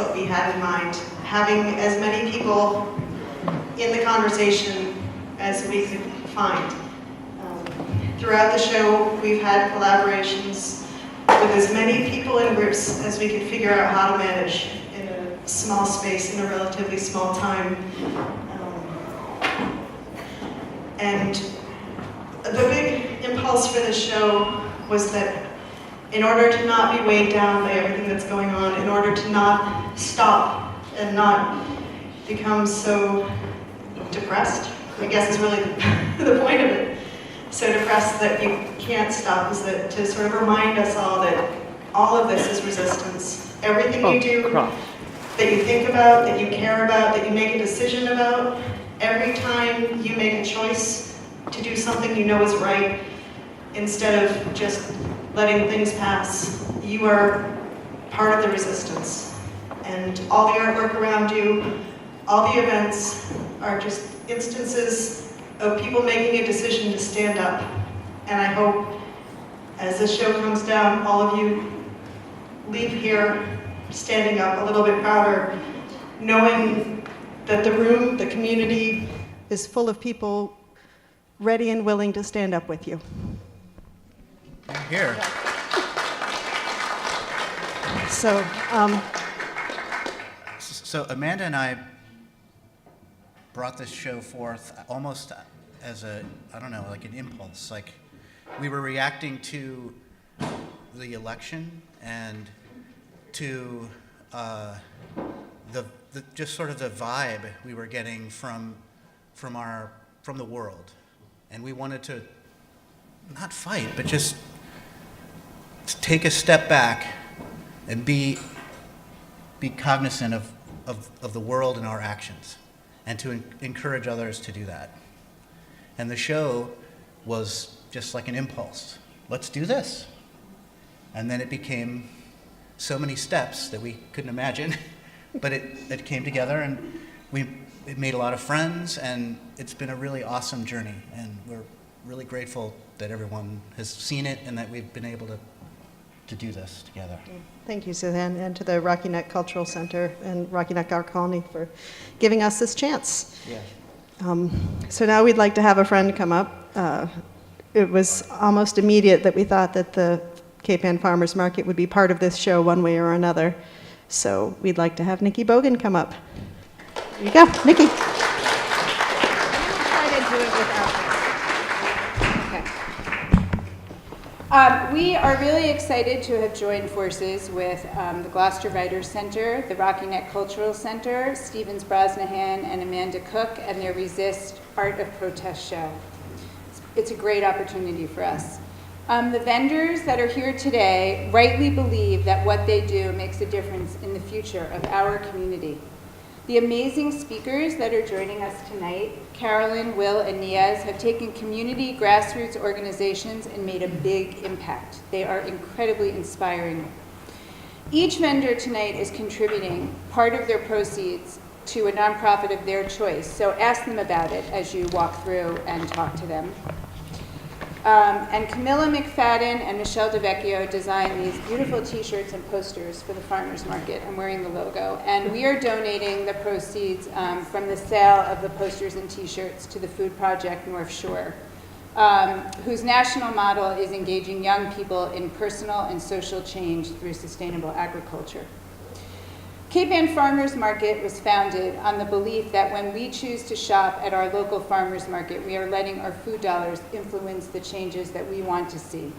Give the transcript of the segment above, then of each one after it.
what we had in mind. Having as many people in the conversation as we could find. Throughout the show, we've had collaborations with as many people in groups as we could figure out how to manage in a small space, in a relatively small time. And the big impulse for the show was that in order to not be weighed down by everything that's going on, in order to not stop and not become so depressed, I guess is really the point of it, so depressed that you can't stop, is that to sort of remind us all that all of this is resistance. Everything you do, that you think about, that you care about, that you make a decision about, every time you make a choice to do something you know is right, instead of just letting things pass, you are part of the resistance. And all the artwork around you, all the events are just instances of people making a decision to stand up. And I hope as this show comes down, all of you leave here standing up a little bit prouder, knowing that the room, the community, is full of people ready and willing to stand up with you. Here. So Amanda and I brought this show forth almost as a, I don't know, like an impulse. Like we were reacting to the election and to the just sort of the vibe we were getting from the world, and we wanted to not fight, but just take a step back and be cognizant of the world and our actions, and to encourage others to do that. And the show was just like an impulse. Let's do this. And then it became so many steps that we couldn't imagine, but it came together, and it made a lot of friends, and it's been a really awesome journey, and we're really grateful that everyone has seen it and that we've been able to do this together. Thank you, Suzanne, and to the Rocky Neck Cultural Center and Rocky Neck Art Colony for giving us this chance. Yeah. So now we'd like to have a friend come up. It was almost immediate that we thought that the Cape Ann Farmers Market would be part of this show one way or another. So we'd like to have Nikki Bogan come up. Here you go, Nikki. We are really excited to have joined forces with the Gloucester Writers Center, the Rocky Neck Cultural Center, Stevens Brosnahan and Amanda Cook, and their Resist Art of Protest show. It's a great opportunity for us. The vendors that are here today rightly believe that what they do makes a difference in the future of our community. The amazing speakers that are joining us tonight, Carolyn, Will, and Niaz, have taken community grassroots organizations and made a big impact. They are incredibly inspiring. Each vendor tonight is contributing part of their proceeds to a nonprofit of their choice, so ask them about it as you walk through and talk to them. And Camilla McFadden and Michelle DeVecchio designed these beautiful t-shirts and posters for the farmers market. I'm wearing the logo. And we are donating the proceeds from the sale of the posters and t-shirts to the Food Project North Shore, whose national model is engaging young people in personal and social change through sustainable agriculture. Cape Ann Farmers Market was founded on the belief that when we choose to shop at our local farmers market, we are letting our food dollars influence the changes that we want to see.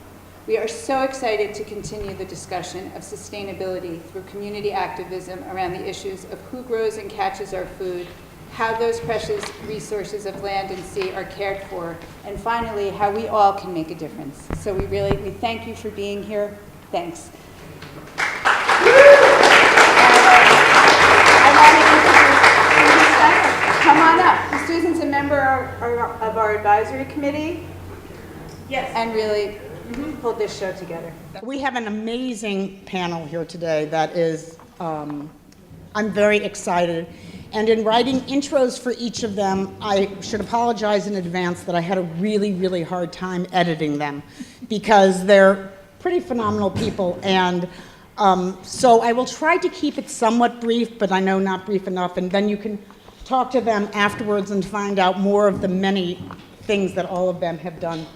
We are so excited to continue the discussion of sustainability through community activism around the issues of who grows and catches our food, how those precious resources of land and sea are cared for, and finally, how we all can make a difference. So we thank you for being here. Thanks. Come on up. Susan's a member of our advisory committee. Yes. And really pulled this show together. We have an amazing panel here today that is, I'm very excited. And in writing intros for each of them, I should apologize in advance that I had a really, really hard time editing them because they're pretty phenomenal people. And So I will try to keep it somewhat brief, but I know not brief enough, and then you can talk to them afterwards and find out more of the many things that all of them have done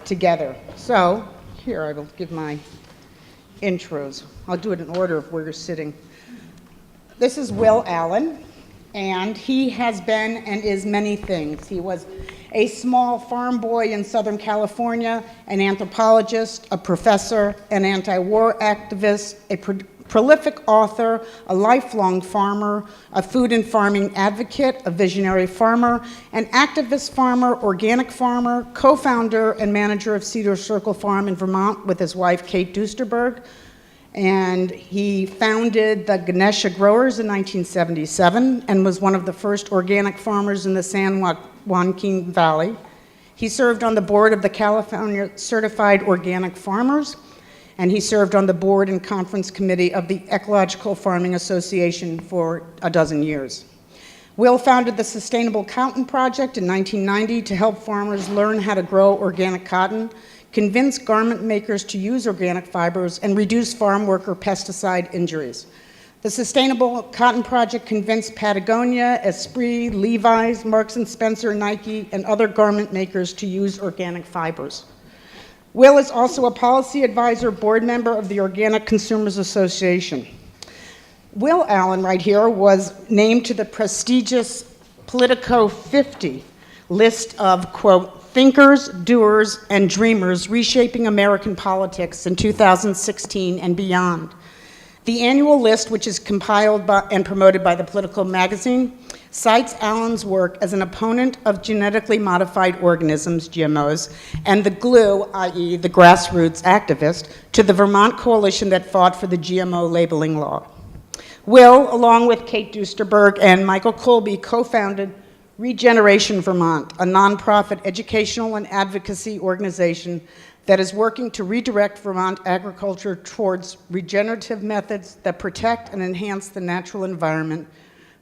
together. So here I will give my intros. I'll do it in order of where you're sitting. This is Will Allen, and he has been and is many things. He was a small farm boy in Southern California, an anthropologist, a professor, an anti-war activist, a prolific author, a lifelong farmer, a food and farming advocate, a visionary farmer, an activist farmer, organic farmer, co-founder and manager of Cedar Circle Farm in Vermont with his wife, Kate Duesterberg. And he founded the Ganesha Growers in 1977 and was one of the first organic farmers in the San Joaquin Valley. He served on the board of the California Certified Organic Farmers, and he served on the board and conference committee of the Ecological Farming Association for a dozen years. Will founded the Sustainable Cotton Project in 1990 to help farmers learn how to grow organic cotton, convince garment makers to use organic fibers, and reduce farm worker pesticide injuries. The Sustainable Cotton Project convinced Patagonia, Esprit, Levi's, Marks & Spencer, Nike, and other garment makers to use organic fibers. Will is also a policy advisor, board member of the Organic Consumers Association. Will Allen, right here, was named to the prestigious Politico 50 list of, quote, thinkers, doers, and dreamers reshaping American politics in 2016 and beyond. The annual list, which is compiled by and promoted by the Political magazine, cites Allen's work as an opponent of genetically modified organisms, GMOs, and the glue, i.e. the grassroots activist, to the Vermont coalition that fought for the GMO labeling law. Will, along with Kate Duesterberg and Michael Colby, co-founded Regeneration Vermont, a nonprofit educational and advocacy organization that is working to redirect Vermont agriculture towards regenerative methods that protect and enhance the natural environment,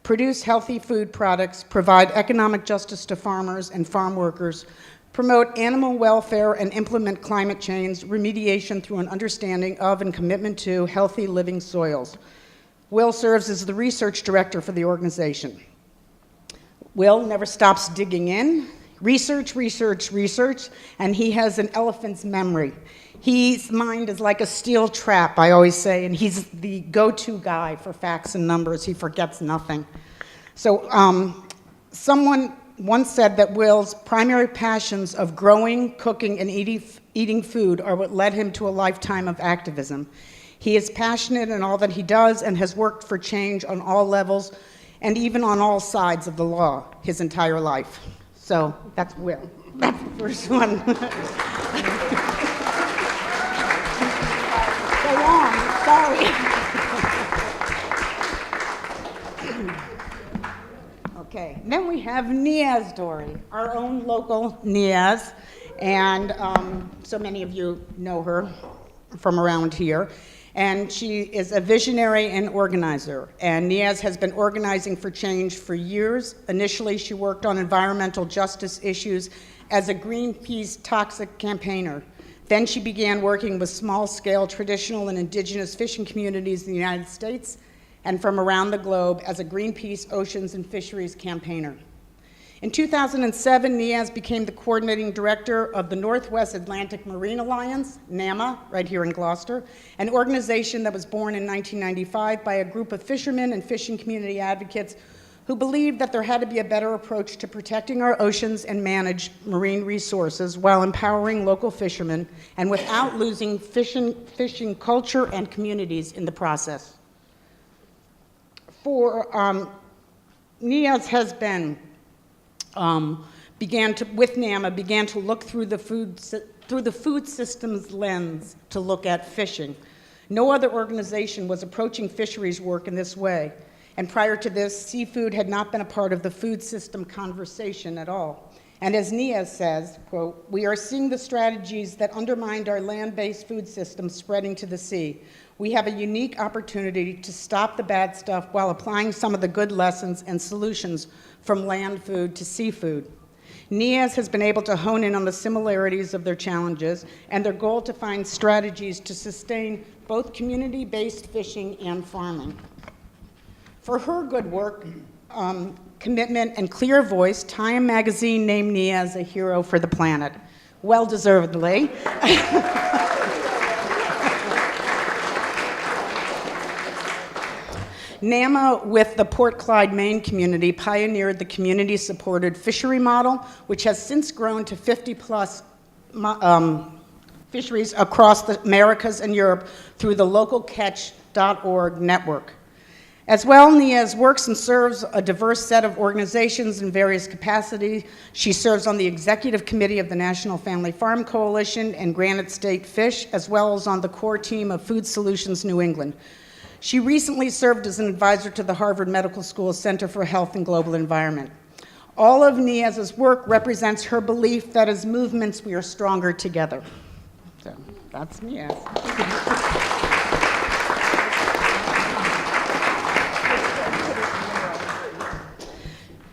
produce healthy food products, provide economic justice to farmers and farm workers, promote animal welfare, and implement climate change remediation through an understanding of and commitment to healthy living soils. Will serves as the research director for the organization. Will never stops digging in, research, and he has an elephant's memory. His mind is like a steel trap, I always say, and he's the go-to guy for facts and numbers. He forgets nothing. So someone once said that Will's primary passions of growing, cooking, and eating food are what led him to a lifetime of activism. He is passionate in all that he does and has worked for change on all levels and even on all sides of the law his entire life. So that's Will. That's the first one. So long, sorry. Okay, then we have Niaz Dorry, our own local Niaz, and so many of you know her from around here. And she is a visionary and organizer. And Niaz has been organizing for change for years. Initially, she worked on environmental justice issues as a Greenpeace toxic campaigner. Then she began working with small-scale traditional and indigenous fishing communities in the United States and from around the globe as a Greenpeace Oceans and Fisheries campaigner. In 2007, Niaz became the coordinating director of the Northwest Atlantic Marine Alliance, NAMA, right here in Gloucester, an organization that was born in 1995 by a group of fishermen and fishing community advocates who believed that there had to be a better approach to protecting our oceans and manage marine resources while empowering local fishermen and without losing fishing culture and communities in the process. Niaz has been with NAMA, began to look through the food systems lens to look at fishing. No other organization was approaching fisheries work in this way. And prior to this, seafood had not been a part of the food system conversation at all. And as Niaz says, quote, "We are seeing the strategies that undermined our land-based food system spreading to the sea. We have a unique opportunity to stop the bad stuff while applying some of the good lessons and solutions from land food to seafood." Niaz has been able to hone in on the similarities of their challenges and their goal to find strategies to sustain both community-based fishing and farming. For her good work, commitment, and clear voice, Time magazine named Niaz a hero for the planet. Well-deservedly. NAMA, with the Port Clyde, Maine community, pioneered the community-supported fishery model, which has since grown to 50-plus fisheries across the Americas and Europe through the localcatch.org network. As well, Niaz works and serves a diverse set of organizations in various capacities. She serves on the executive committee of the National Family Farm Coalition and Granite State Fish, as well as on the core team of Food Solutions New England. She recently served as an advisor to the Harvard Medical School Center for Health and Global Environment. All of Niaz's work represents her belief that as movements we are stronger together. So that's Niaz.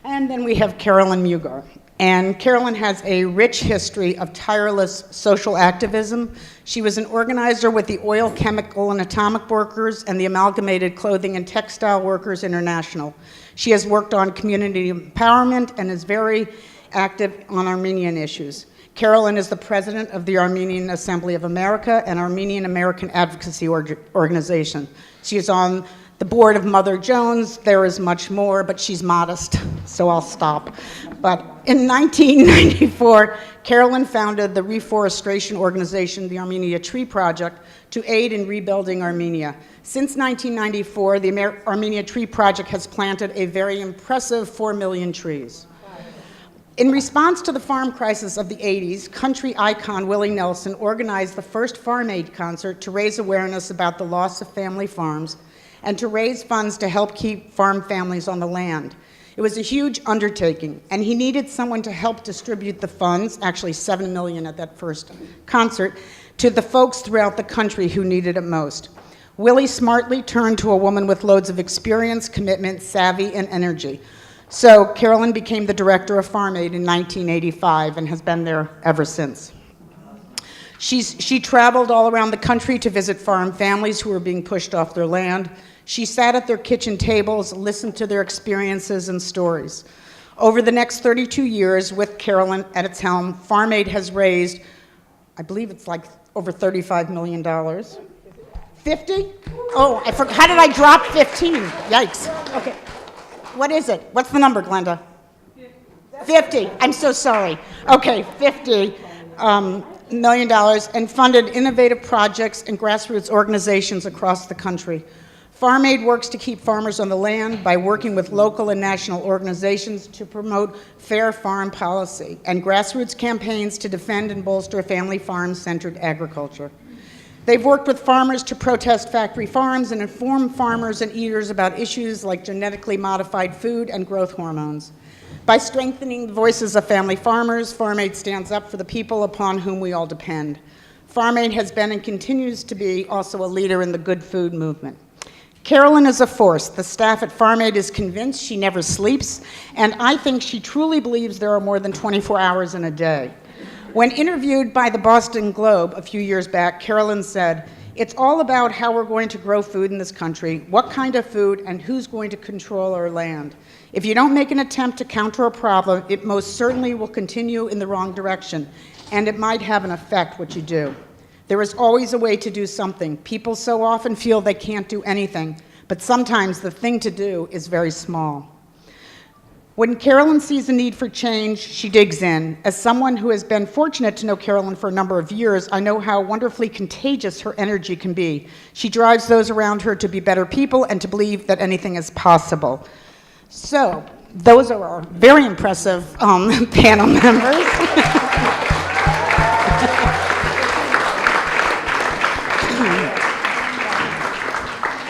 And then we have Carolyn Mugar. And Carolyn has a rich history of tireless social activism. She was an organizer with the Oil, Chemical, and Atomic Workers and the Amalgamated Clothing and Textile Workers International. She has worked on community empowerment and is very active on Armenian issues. Carolyn is the president of the Armenian Assembly of America, an Armenian American advocacy organization. She is on the board of Mother Jones. There is much more, but she's modest, so I'll stop. But in 1994, Carolyn founded the reforestation organization, the Armenia Tree Project, to aid in rebuilding Armenia. Since 1994, the Armenia Tree Project has planted a very impressive 4 million trees. In response to the farm crisis of the 80s, country icon Willie Nelson organized the first Farm Aid concert to raise awareness about the loss of family farms and to raise funds to help keep farm families on the land. It was a huge undertaking, and he needed someone to help distribute the funds, actually $7 million at that first concert, to the folks throughout the country who needed it most. Willie smartly turned to a woman with loads of experience, commitment, savvy, and energy. So Carolyn became the director of Farm Aid in 1985 and has been there ever since. She traveled all around the country to visit farm families who were being pushed off their land. She sat at their kitchen tables, listened to their experiences and stories. Over the next 32 years, with Carolyn at its helm, Farm Aid has raised, I believe it's like over $35 million. 50? Oh, I forgot. How did I drop 15? Yikes. Okay. What is it? What's the number, Glenda? 50. I'm so sorry. Okay, $50 million, and funded innovative projects and grassroots organizations across the country. Farm Aid works to keep farmers on the land by working with local and national organizations to promote fair farm policy and grassroots campaigns to defend and bolster family farm-centered agriculture. They've worked with farmers to protest factory farms and inform farmers and eaters about issues like genetically modified food and growth hormones. By strengthening the voices of family farmers, Farm Aid stands up for the people upon whom we all depend. Farm Aid has been and continues to be also a leader in the good food movement. Carolyn is a force. The staff at Farm Aid is convinced she never sleeps, and I think she truly believes there are more than 24 hours in a day. When interviewed by the Boston Globe a few years back, Carolyn said, "It's all about how we're going to grow food in this country, what kind of food, and who's going to control our land. If you don't make an attempt to counter a problem, it most certainly will continue in the wrong direction, and it might have an effect what you do. There is always a way to do something. People so often feel they can't do anything, but sometimes the thing to do is very small." When Carolyn sees a need for change, she digs in. As someone who has been fortunate to know Carolyn for a number of years, I know how wonderfully contagious her energy can be. She drives those around her to be better people and to believe that anything is possible. So, those are our very impressive panel members.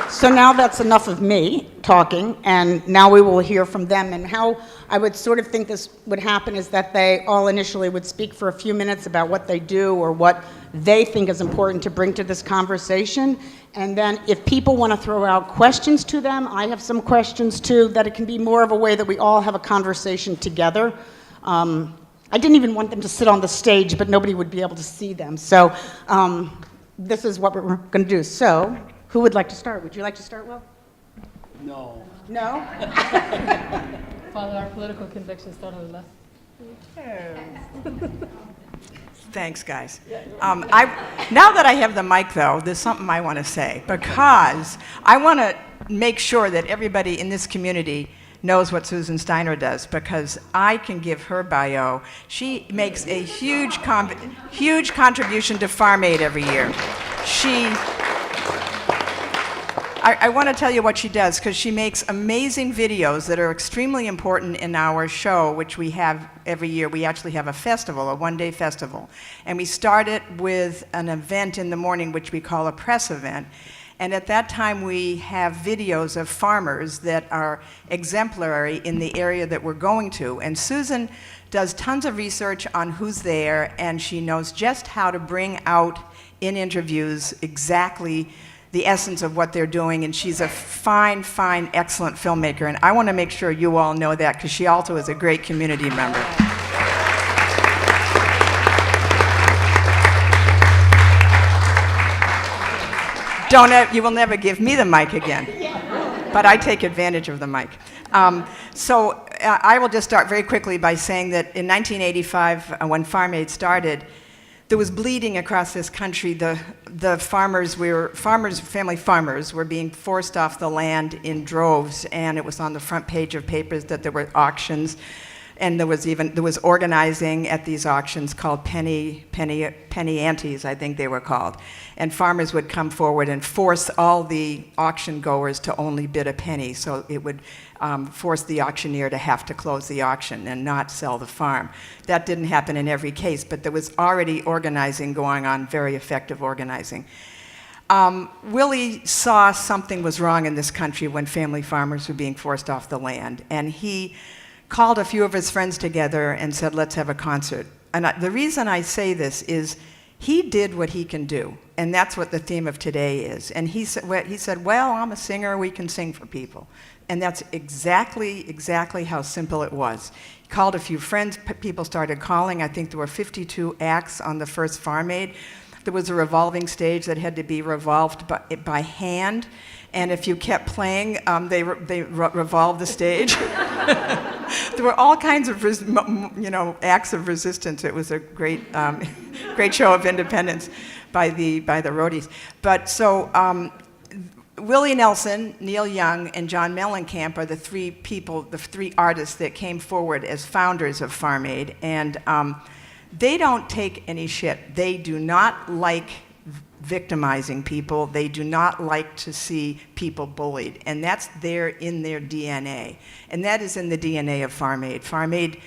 So now that's enough of me talking, and now we will hear from them. And how I would sort of think this would happen is that they all initially would speak for a few minutes about what they do or what they think is important to bring to this conversation. And then if people want to throw out questions to them, I have some questions too, that it can be more of a way that we all have a conversation together. I didn't even want them to sit on the stage, but nobody would be able to see them. So this is what we're going to do. So, who would like to start? Would you like to start, Will? No. No? Follow our political convictions, start on the left. Thanks, guys. Now that I have the mic, though, there's something I want to say, because I want to make sure that everybody in this community knows what Susan Steiner does, because I can give her bio. She makes a huge contribution to Farm Aid every year. I want to tell you what she does, because she makes amazing videos that are extremely important in our show, which we have every year. We actually have a festival, a one-day festival. And we start it with an event in the morning, which we call a press event. And at that time, we have videos of farmers that are exemplary in the area that we're going to. And Susan does tons of research on who's there, and she knows just how to bring out in interviews exactly the essence of what they're doing, and she's a fine, excellent filmmaker, and I want to make sure you all know that, because she also is a great community member. You will never give me the mic again, but I take advantage of the mic. I will just start very quickly by saying that in 1985, when Farm Aid started, there was bleeding across this country. The family farmers were being forced off the land in droves, and it was on the front page of papers that there were auctions, and there was organizing at these auctions called penny antes, I think they were called, and farmers would come forward and force all the auction goers to only bid a penny, so it would force the auctioneer to have to close the auction and not sell the farm. That didn't happen in every case, but there was already organizing going on, very effective organizing. Willie saw something was wrong in this country when family farmers were being forced off the land, and he called a few of his friends together and said, let's have a concert. And the reason I say this is he did what he can do, and that's what the theme of today is. And he said, well, I'm a singer, we can sing for people. And that's exactly how simple it was. He called a few friends, people started calling. I think there were 52 acts on the first Farm Aid. There was a revolving stage that had to be revolved by hand, and if you kept playing, they revolved the stage. There were all kinds of acts of resistance. It was a great show of independence by the roadies. But so Willie Nelson, Neil Young, and John Mellencamp are the three artists that came forward as founders of Farm Aid, and they don't take any shit. They do not like victimizing people. They do not like to see people bullied, and that's in their DNA, and that is in the DNA of Farm Aid. Farm Aid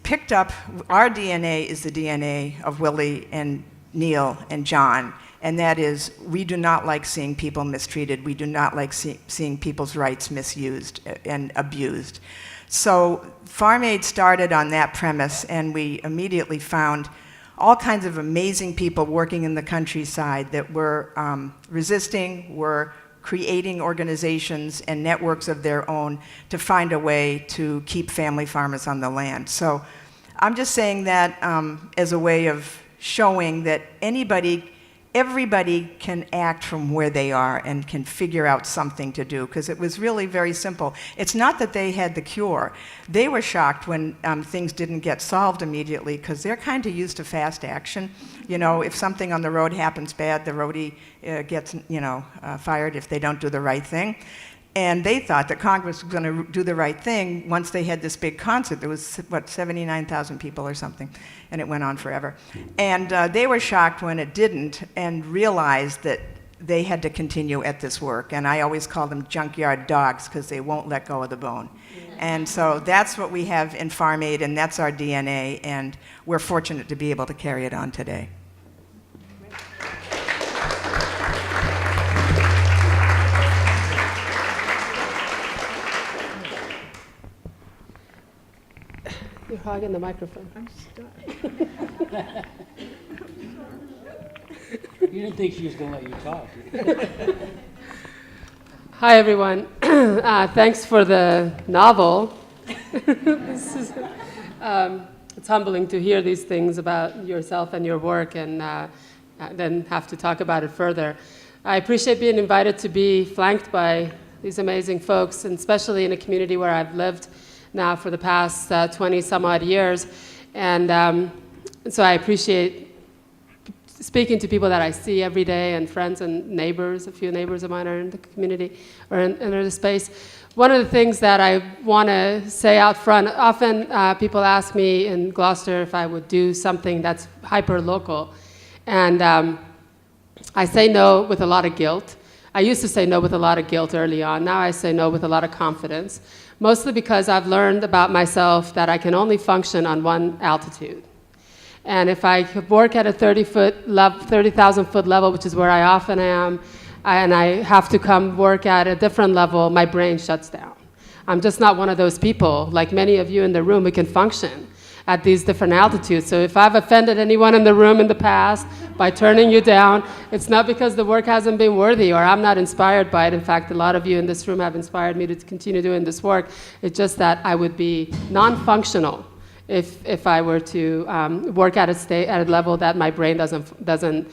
picked up, our DNA is the DNA of Willie and Neil and John, and that is, we do not like seeing people mistreated. We do not like seeing people's rights misused and abused. So Farm Aid started on that premise, and we immediately found all kinds of amazing people working in the countryside that were resisting, were creating organizations and networks of their own to find a way to keep family farmers on the land. So I'm just saying that as a way of showing that everybody can act from where they are and can figure out something to do, because it was really very simple. It's not that they had the cure. They were shocked when things didn't get solved immediately, because they're kind of used to fast action. You know, if something on the road happens bad, the roadie gets fired if they don't do the right thing. And they thought that Congress was going to do the right thing once they had this big concert. There was, 79,000 people or something, and it went on forever. And they were shocked when it didn't and realized that they had to continue at this work. And I always call them junkyard dogs, because they won't let go of the bone. And so that's what we have in Farm Aid, and that's our DNA, and we're fortunate to be able to carry it on today. You're hogging the microphone. I'm stuck. You didn't think she was going to let you talk, did you? Hi, everyone. Thanks for the novel. It's humbling to hear these things about yourself and your work, and then have to talk about it further. I appreciate being invited to be flanked by these amazing folks, and especially in a community where I've lived now for the past 20 some odd years. And so I appreciate speaking to people that I see every day, and friends and neighbors. A few neighbors of mine are in the community or in the space. One of the things that I want to say out front, often people ask me in Gloucester if I would do something that's hyper-local. And I say no with a lot of guilt. I used to say no with a lot of guilt early on. Now I say no with a lot of confidence, mostly because I've learned about myself that I can only function on one altitude. And if I could work at a 30,000 foot level, which is where I often am, and I have to come work at a different level, my brain shuts down. I'm just not one of those people, like many of you in the room, who can function at these different altitudes. So if I've offended anyone in the room in the past by turning you down, it's not because the work hasn't been worthy or I'm not inspired by it. In fact, a lot of you in this room have inspired me to continue doing this work. It's just that I would be non-functional if I were to work at a level that my brain doesn't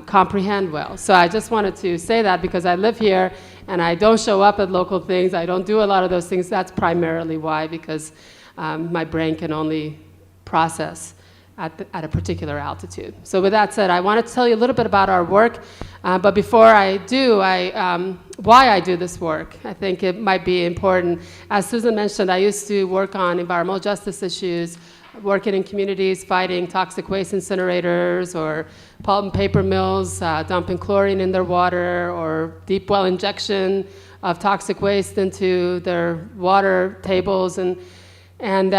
comprehend well. So I just wanted to say that because I live here and I don't show up at local things. I don't do a lot of those things. That's primarily why, because my brain can only process at a particular altitude. So with that said, I wanted to tell you a little bit about our work, but before I do, why I do this work. I think it might be important. As Susan mentioned, I used to work on environmental justice issues, working in communities fighting toxic waste incinerators or pulp and paper mills dumping chlorine in their water, or deep well injection of toxic waste into their water tables. And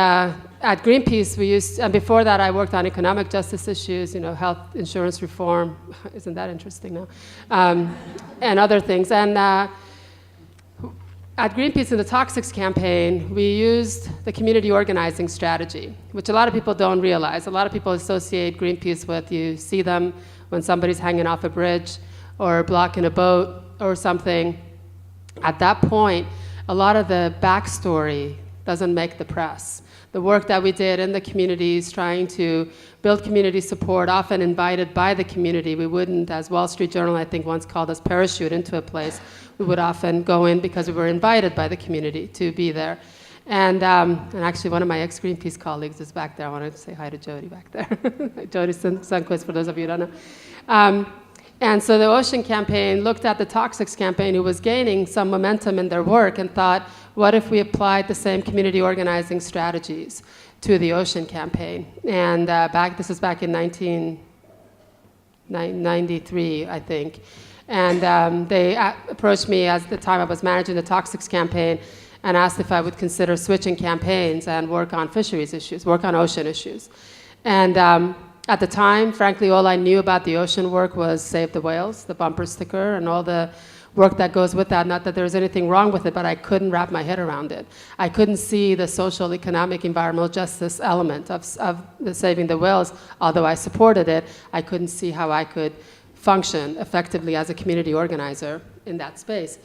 at Greenpeace, we used, and before that I worked on economic justice issues, health insurance reform, isn't that interesting now, and other things. And at Greenpeace in the Toxics campaign, we used the community organizing strategy, which a lot of people don't realize. A lot of people associate Greenpeace with, you see them when somebody's hanging off a bridge or blocking a boat or something. At that point, a lot of the backstory doesn't make the press. The work that we did in the communities, trying to build community support, often invited by the community. We wouldn't, as Wall Street Journal, I think, once called us, parachute into a place. We would often go in because we were invited by the community to be there. And actually, one of my ex-Greenpeace colleagues is back there. I wanted to say hi to Jody back there. Jody Sundquist, for those of you who don't know. And so the Ocean Campaign looked at the Toxics Campaign, who was gaining some momentum in their work, and thought, what if we applied the same community organizing strategies to the Ocean Campaign? And this is back in 1993, I think. And they approached me at the time I was managing the Toxics Campaign and asked if I would consider switching campaigns and work on fisheries issues, work on ocean issues. And at the time, frankly, all I knew about the ocean work was Save the Whales, the bumper sticker, and all the work that goes with that. Not that there was anything wrong with it, but I couldn't wrap my head around it. I couldn't see the social, economic, environmental justice element of the Saving the Whales. Although I supported it, I couldn't see how I could function effectively as a community organizer in that space.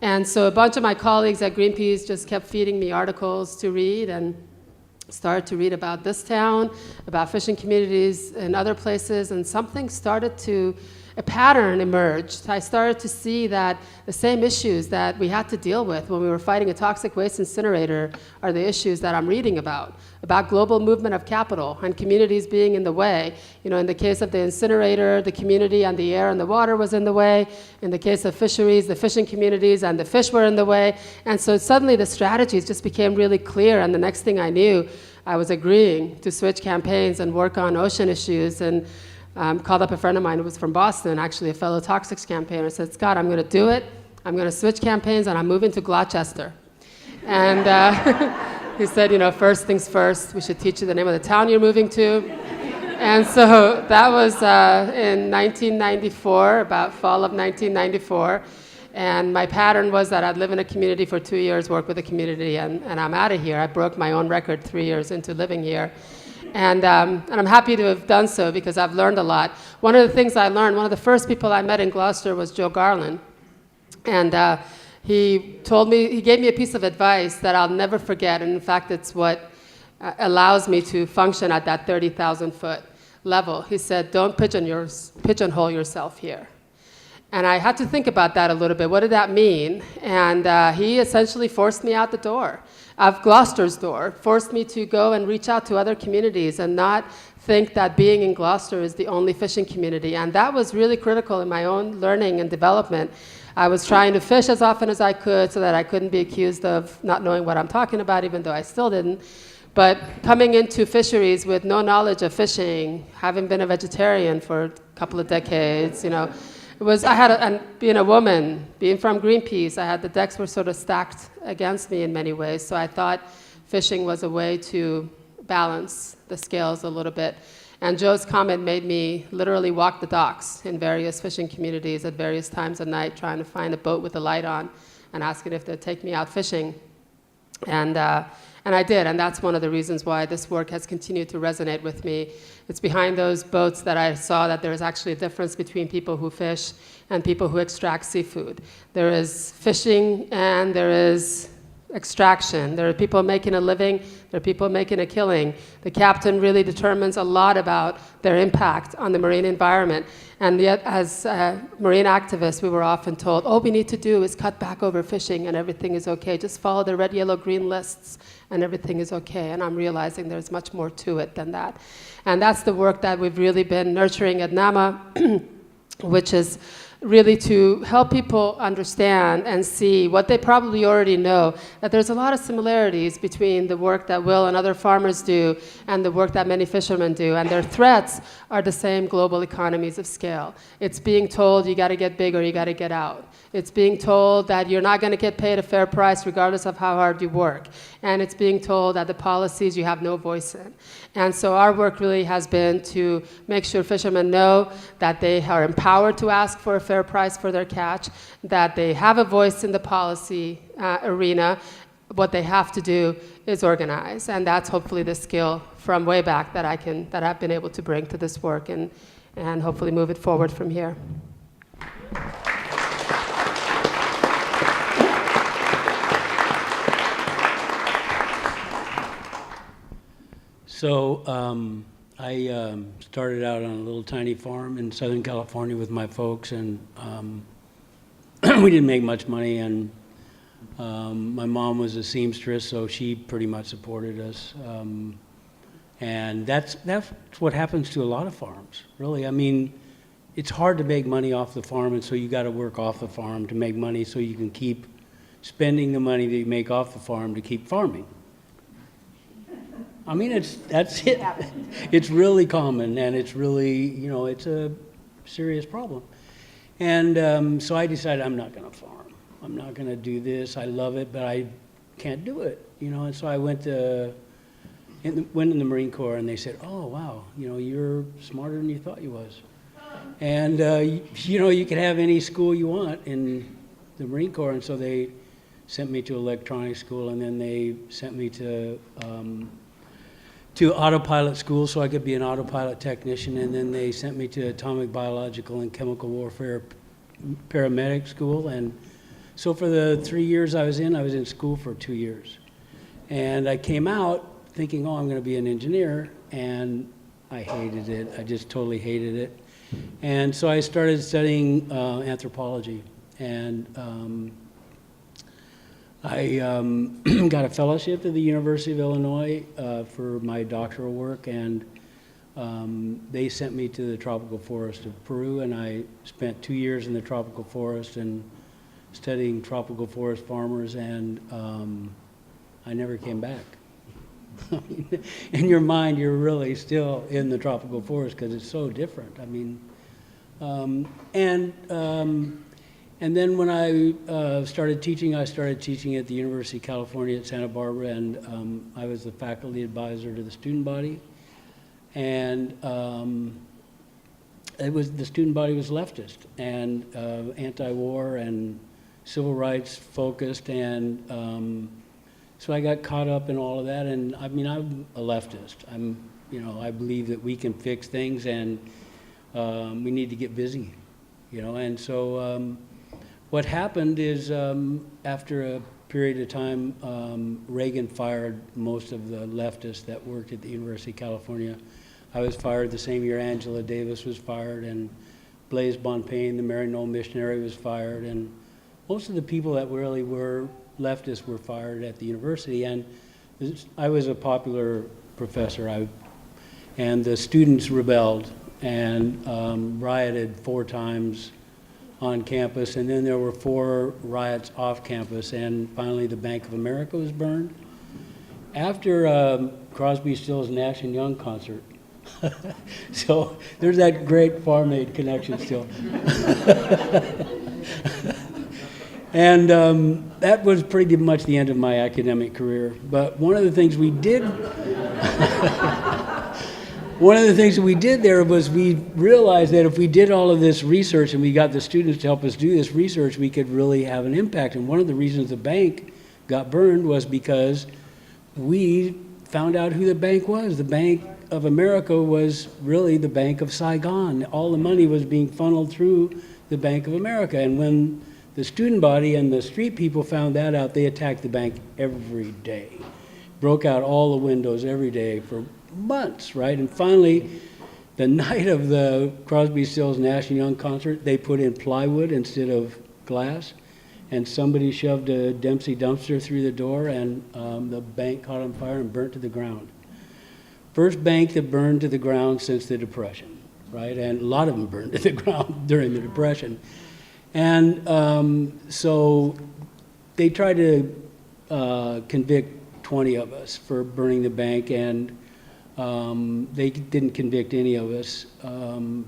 And so a bunch of my colleagues at Greenpeace just kept feeding me articles to read, and started to read about this town, about fishing communities in other places, and a pattern emerged. I started to see that the same issues that we had to deal with when we were fighting a toxic waste incinerator are the issues that I'm reading about global movement of capital and communities being in the way. In the case of the incinerator, the community and the air and the water was in the way. In the case of fisheries, the fishing communities and the fish were in the way. And so suddenly the strategies just became really clear, and the next thing I knew, I was agreeing to switch campaigns and work on ocean issues. And called up a friend of mine who was from Boston, actually a fellow Toxics campaigner, said, Scott, I'm going to do it. I'm going to switch campaigns, and I'm moving to Gloucester. And he said, first things first, we should teach you the name of the town you're moving to. And so that was in 1994, about fall of 1994. And my pattern was that I'd live in a community for 2 years, work with a community, and I'm out of here. I broke my own record 3 years into living here. And I'm happy to have done so because I've learned a lot. One of the things I learned, one of the first people I met in Gloucester was Joe Garland. And he gave me a piece of advice that I'll never forget. And in fact, it's what allows me to function at that 30,000 foot level. He said, don't pigeonhole yourself here. And I had to think about that a little bit. What did that mean? And he essentially forced me out the door, of Gloucester's door, forced me to go and reach out to other communities and not think that being in Gloucester is the only fishing community. And that was really critical in my own learning and development. I was trying to fish as often as I could so that I couldn't be accused of not knowing what I'm talking about, even though I still didn't. But coming into fisheries with no knowledge of fishing, having been a vegetarian for a couple of decades, and being a woman, being from Greenpeace, the decks were sort of stacked against me in many ways. So I thought fishing was a way to balance the scales a little bit. And Joe's comment made me literally walk the docks in various fishing communities at various times of night, trying to find a boat with a light on and asking if they'd take me out fishing. And I did, and that's one of the reasons why this work has continued to resonate with me. It's behind those boats that I saw that there is actually a difference between people who fish and people who extract seafood. There is fishing and there is extraction. There are people making a living, there are people making a killing. The captain really determines a lot about their impact on the marine environment. And yet, as marine activists, we were often told, all we need to do is cut back overfishing and everything is okay. Just follow the red, yellow, green lists and everything is okay. And I'm realizing there's much more to it than that. And that's the work that we've really been nurturing at NAMA, which is really to help people understand and see what they probably already know, that there's a lot of similarities between the work that Will and other farmers do and the work that many fishermen do, and their threats are the same global economies of scale. It's being told you got to get big or you got to get out. It's being told that you're not going to get paid a fair price regardless of how hard you work. And it's being told that the policies you have no voice in. And so our work really has been to make sure fishermen know that they are empowered to ask for a fair price for their catch, that they have a voice in the policy arena. What they have to do is organize. And that's hopefully the skill from way back that I've been able to bring to this work and hopefully move it forward from here. So I started out on a little tiny farm in Southern California with my folks, and we didn't make much money, and my mom was a seamstress, so she pretty much supported us. And that's what happens to a lot of farms, really. I mean, it's hard to make money off the farm, and so you got to work off the farm to make money so you can keep spending the money that you make off the farm to keep farming. I mean, that's it. It's really common, and it's really, it's a serious problem. And so I decided I'm not going to farm. I'm not going to do this. I love it, but I can't do it, And so I went in the Marine Corps, and they said, "Oh, wow, you're smarter than you thought you was." And you can have any school you want in the Marine Corps, and so they sent me to electronics school, and then they sent me to autopilot school so I could be an autopilot technician, and then they sent me to atomic, biological, and chemical warfare paramedic school. And so for the 3 years I was in school for 2 years. And I came out thinking, I'm going to be an engineer, and I hated it. I just totally hated it. And so I started studying anthropology, and I got a fellowship at the University of Illinois for my doctoral work, and they sent me to the tropical forest of Peru, and I spent 2 years in the tropical forest and studying tropical forest farmers, and I never came back. In your mind, you're really still in the tropical forest because it's so different. I mean, and then when I started teaching at the University of California at Santa Barbara, and I was the faculty advisor to the student body. And the student body was leftist and anti-war and civil rights focused, and so I got caught up in all of that. And I mean, I'm a leftist. I believe that we can fix things, and we need to get busy, And so what happened is after a period of time, Reagan fired most of the leftists that worked at the University of California. I was fired the same year Angela Davis was fired, and Blaise Bonpane, the Maryknoll missionary, was fired, and most of the people that really were leftists were fired at the university. And I was a popular professor, and the students rebelled and rioted 4 times on campus, and then there were 4 riots off campus, and finally the Bank of America was burned. After Crosby, Stills, Nash and Young concert. So there's that great Farm Aid connection still. And that was pretty much the end of my academic career. But one of the things we did, there was we realized that if we did all of this research and we got the students to help us do this research, we could really have an impact. And one of the reasons the bank got burned was because we found out who the bank was. The Bank of America was really the Bank of Saigon. All the money was being funneled through the Bank of America. And when the student body and the street people found that out, they attacked the bank every day. Broke out all the windows every day for months, right? And finally, the night of the Crosby, Stills, Nash and Young concert, they put in plywood instead of glass. And somebody shoved a Dempsey dumpster through the door, and the bank caught on fire and burnt to the ground. First bank that burned to the ground since the Depression, right? And a lot of them burned to the ground during the Depression. And so they tried to convict 20 of us for burning the bank, and they didn't convict any of us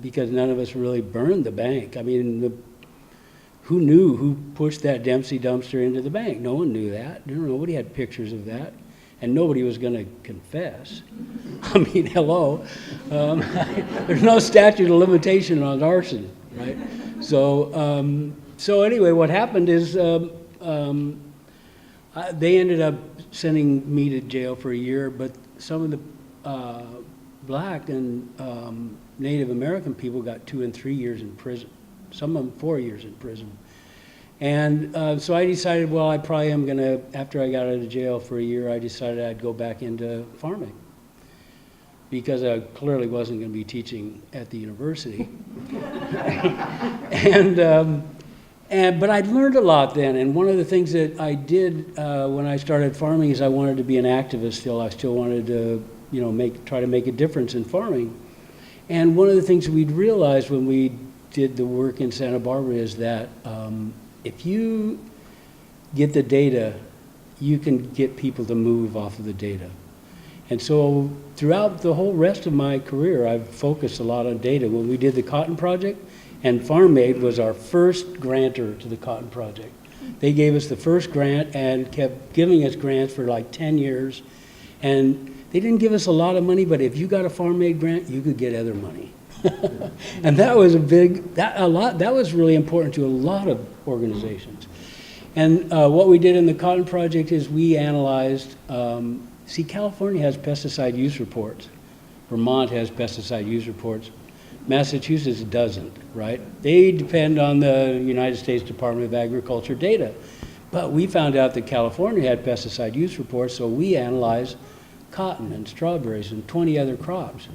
because none of us really burned the bank. I mean, who knew who pushed that Dempsey dumpster into the bank? No one knew that. Nobody had pictures of that. And nobody was going to confess. I mean, hello. There's no statute of limitation on arson, right? So anyway, what happened is they ended up sending me to jail for a year, but some of the black and Native American people got 2 and 3 years in prison. Some of them 4 years in prison. And so I decided, well, I probably am going to, after I got out of jail for a year, I decided I'd go back into farming because I clearly wasn't going to be teaching at the university. But I'd learned a lot then, and one of the things that I did when I started farming is I wanted to be an activist still. I still wanted to, try to make a difference in farming. And one of the things we'd realized when we did the work in Santa Barbara is that if you get the data, you can get people to move off of the data. And so throughout the whole rest of my career, I've focused a lot on data. When we did the Cotton Project, and Farm Aid was our first grantor to the Cotton Project. They gave us the first grant and kept giving us grants for like 10 years. And they didn't give us a lot of money, but if you got a Farm Aid grant, you could get other money. And that was that was really important to a lot of organizations. And what we did in the Cotton Project is we analyzed, see, California has pesticide use reports. Vermont has pesticide use reports. Massachusetts doesn't, right? They depend on the United States Department of Agriculture data. But we found out that California had pesticide use reports, so we analyzed cotton and strawberries and 20 other crops.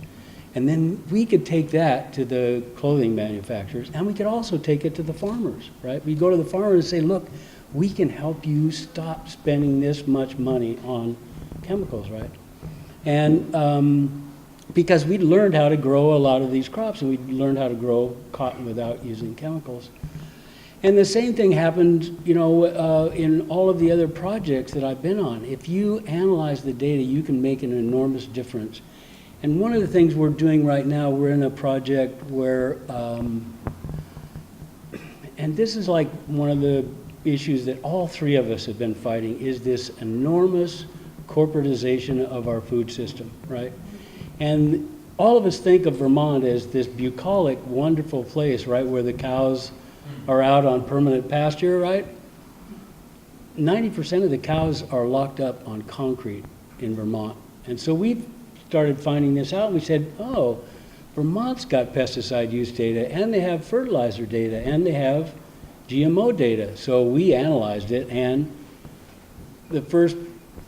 And then we could take that to the clothing manufacturers, and we could also take it to the farmers, right? We go to the farmers and say, look, we can help you stop spending this much money on chemicals, right? And because we learned how to grow a lot of these crops, and we learned how to grow cotton without using chemicals. And the same thing happened, in all of the other projects that I've been on. If you analyze the data, you can make an enormous difference. And one of the things we're doing right now, we're in a project where, and this is like one of the issues that all 3 of us have been fighting, is this enormous corporatization of our food system, right? And all of us think of Vermont as this bucolic, wonderful place, right, where the cows are out on permanent pasture, right? 90% of the cows are locked up on concrete in Vermont. And so we've started finding this out, and we said, oh, Vermont's got pesticide use data, and they have fertilizer data, and they have GMO data. So we analyzed it, and the first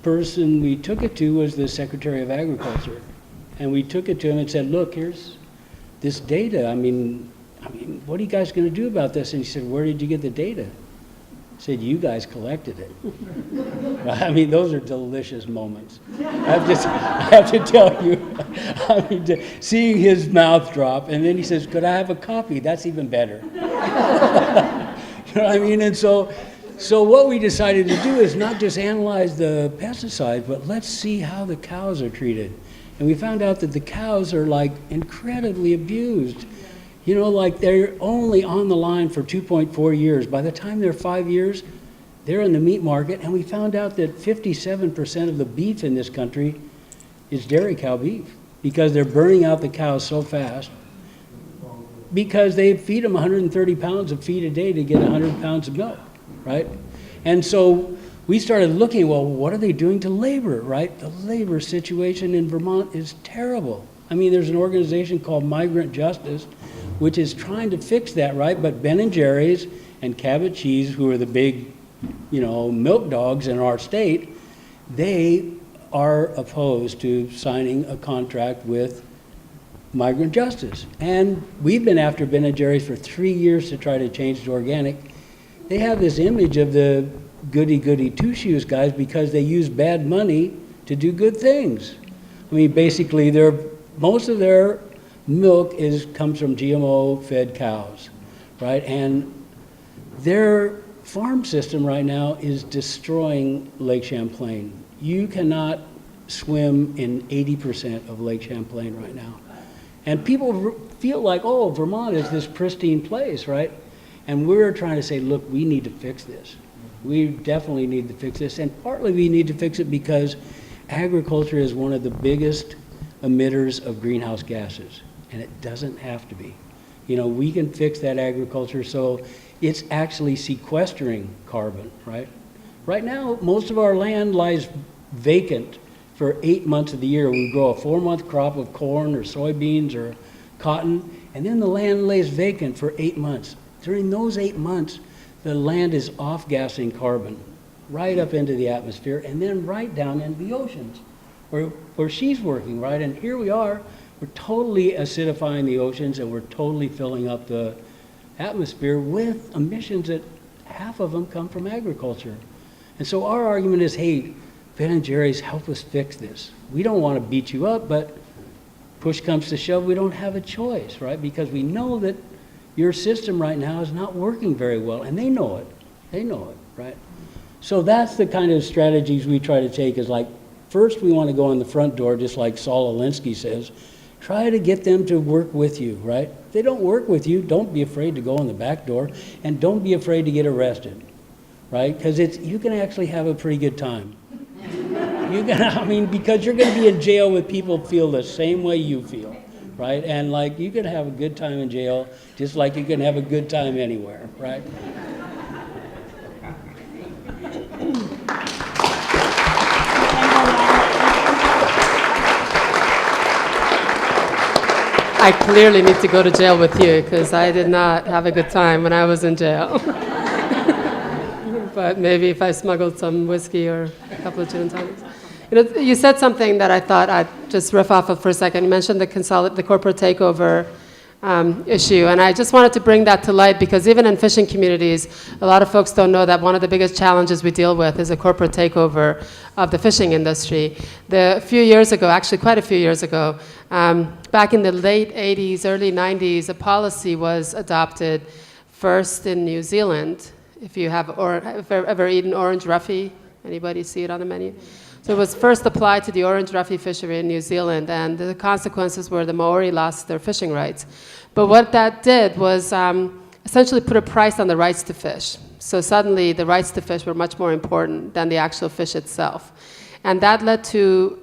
person we took it to was the Secretary of Agriculture. And we took it to him and said, look, here's this data. I mean, what are you guys going to do about this? And he said, where did you get the data? I said, you guys collected it. I mean, those are delicious moments. I have to tell you, I mean, seeing his mouth drop, and then he says, could I have a copy? That's even better. You know what I mean? And so what we decided to do is not just analyze the pesticides, but let's see how the cows are treated. And we found out that the cows are like incredibly abused. You know, like they're only on the line for 2.4 years. By the time they're 5 years, they're in the meat market. And we found out that 57% of the beef in this country is dairy cow beef because they're burning out the cows so fast because they feed them 130 pounds of feed a day to get 100 pounds of milk, right? And so we started looking, well, what are they doing to labor, right? The labor situation in Vermont is terrible. I mean, there's an organization called Migrant Justice, which is trying to fix that, right? But Ben & Jerry's and Cabot Cheese, who are the big, you know, milk dogs in our state, they are opposed to signing a contract with Migrant Justice. And we've been after Ben & Jerry's for 3 years to try to change to organic. They have this image of the goody-goody two-shoes guys because they use bad money to do good things. I mean, basically, most of their milk comes from GMO-fed cows, right? And their farm system right now is destroying Lake Champlain. You cannot swim in 80% of Lake Champlain right now. And people feel like, oh, Vermont is this pristine place, right? And we're trying to say, look, we need to fix this. We definitely need to fix this. And partly we need to fix it because agriculture is one of the biggest emitters of greenhouse gases. And it doesn't have to be. You know, we can fix that agriculture so it's actually sequestering carbon, right? Right now, most of our land lies vacant for 8 months of the year. We grow a 4-month crop of corn or soybeans or cotton, and then the land lays vacant for 8 months. During those 8 months, the land is off-gassing carbon right up into the atmosphere and then right down into the oceans where she's working, right? And here we are, we're totally acidifying the oceans and we're totally filling up the atmosphere with emissions that half of them come from agriculture. And so our argument is, hey, Ben & Jerry's, help us fix this. We don't want to beat you up, but push comes to shove, we don't have a choice, right? Because we know that your system right now is not working very well, and they know it. They know it, right? So that's the kind of strategies we try to take is like, first we want to go in the front door, just like Saul Alinsky says, try to get them to work with you, right? If they don't work with you, don't be afraid to go in the back door, and don't be afraid to get arrested, right? Because you can actually have a pretty good time. Because you're going to be in jail with people who feel the same way you feel, right? And like, you can have a good time in jail, just like you can have a good time anywhere, right? I clearly need to go to jail with you because I did not have a good time when I was in jail. But maybe if I smuggled some whiskey or a couple of gin and tonics. You know, you said something that I thought I'd just riff off of for a second. You mentioned the corporate takeover issue, and I just wanted to bring that to light because even in fishing communities, a lot of folks don't know that one of the biggest challenges we deal with is a corporate takeover of the fishing industry. A few years ago, actually quite a few years ago, back in the late 80s, early 90s, a policy was adopted first in New Zealand. If you have ever eaten orange roughy, anybody see it on the menu? So it was first applied to the orange roughy fishery in New Zealand, and the consequences were the Maori lost their fishing rights. But what that did was essentially put a price on the rights to fish. So suddenly the rights to fish were much more important than the actual fish itself. And that led to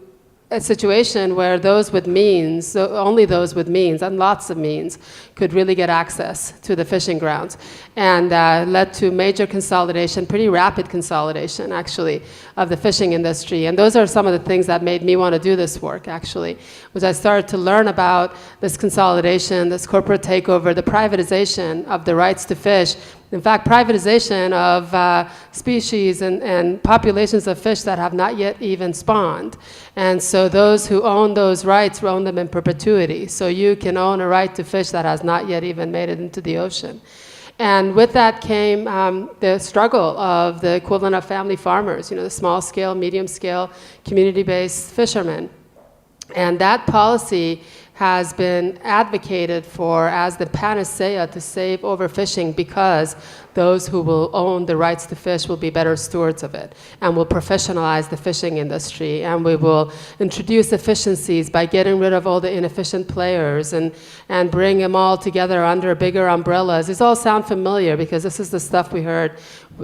a situation where those with means, so only those with means, and lots of means, could really get access to the fishing grounds. And led to major consolidation, pretty rapid consolidation, actually, of the fishing industry. And those are some of the things that made me want to do this work, actually, was I started to learn about this consolidation, this corporate takeover, the privatization of the rights to fish, In fact, privatization of species and populations of fish that have not yet even spawned. And so those who own those rights own them in perpetuity. So you can own a right to fish that has not yet even made it into the ocean. And with that came the struggle of the equivalent of family farmers, the small scale, medium scale, community-based fishermen. And that policy has been advocated for as the panacea to save overfishing, because those who will own the rights to fish will be better stewards of it and will professionalize the fishing industry, and we will introduce efficiencies by getting rid of all the inefficient players and bring them all together under bigger umbrellas. These all sound familiar because this is the stuff we heard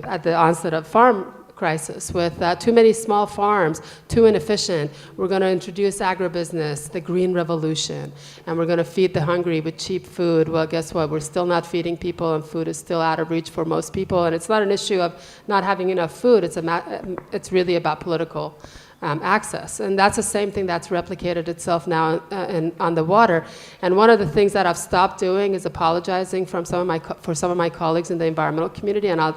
at the onset of farm crisis with too many small farms, too inefficient. We're going to introduce agribusiness, the green revolution, and we're going to feed the hungry with cheap food. Well, guess what? We're still not feeding people, and food is still out of reach for most people. And it's not an issue of not having enough food. It's really about political access. And that's the same thing that's replicated itself now on the water. And one of the things that I've stopped doing is apologizing for some of my colleagues in the environmental community, and I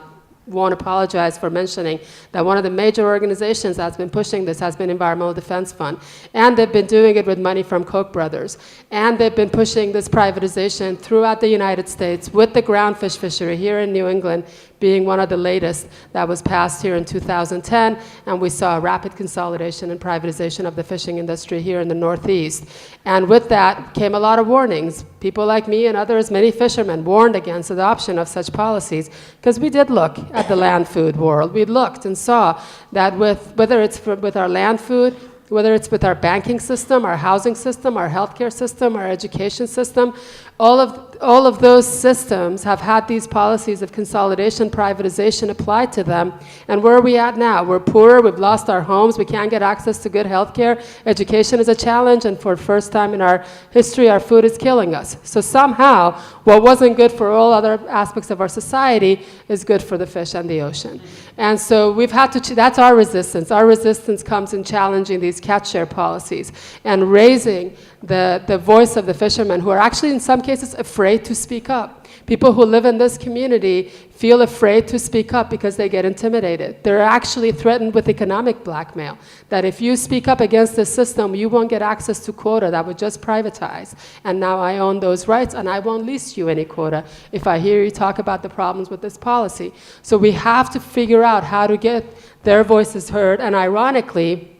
won't apologize for mentioning that one of the major organizations that's been pushing this has been Environmental Defense Fund. And they've been doing it with money from Koch brothers. And they've been pushing this privatization throughout the United States, with the groundfish fishery here in New England being one of the latest that was passed here in 2010. And we saw a rapid consolidation and privatization of the fishing industry here in the Northeast. And with that came a lot of warnings. People like me and others, many fishermen, warned against adoption of such policies, because we did look at the land food world. We looked and saw that whether it's with our land food, whether it's with our banking system, our housing system, our healthcare system, our education system, all of those systems have had these policies of consolidation, privatization applied to them. And where are we at now? We're poorer, we've lost our homes, we can't get access to good healthcare, education is a challenge, and for the first time in our history, our food is killing us. So somehow, what wasn't good for all other aspects of our society is good for the fish and the ocean. And so we've had to, that's our resistance. Our resistance comes in challenging these catch share policies and raising the voice of the fishermen, who are actually in some cases afraid to speak up. People who live in this community feel afraid to speak up because they get intimidated. They're actually threatened with economic blackmail, that if you speak up against the system, you won't get access to quota that would just privatize. And now I own those rights, and I won't lease you any quota if I hear you talk about the problems with this policy. So we have to figure out how to get their voices heard, and ironically,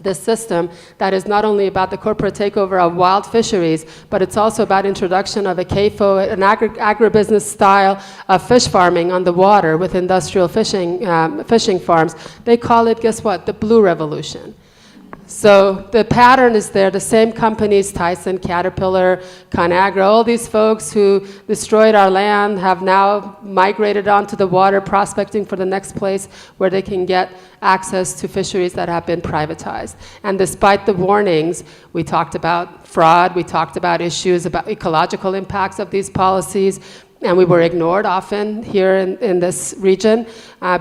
this system that is not only about the corporate takeover of wild fisheries, but it's also about introduction of a CAFO, an agribusiness style of fish farming on the water with industrial fishing farms. They call it, guess what, the blue revolution. So the pattern is there. The same companies, Tyson, Caterpillar, ConAgra, all these folks who destroyed our land have now migrated onto the water, prospecting for the next place where they can get access to fisheries that have been privatized. And despite the warnings, we talked about fraud, we talked about issues about ecological impacts of these policies, and we were ignored often here in this region,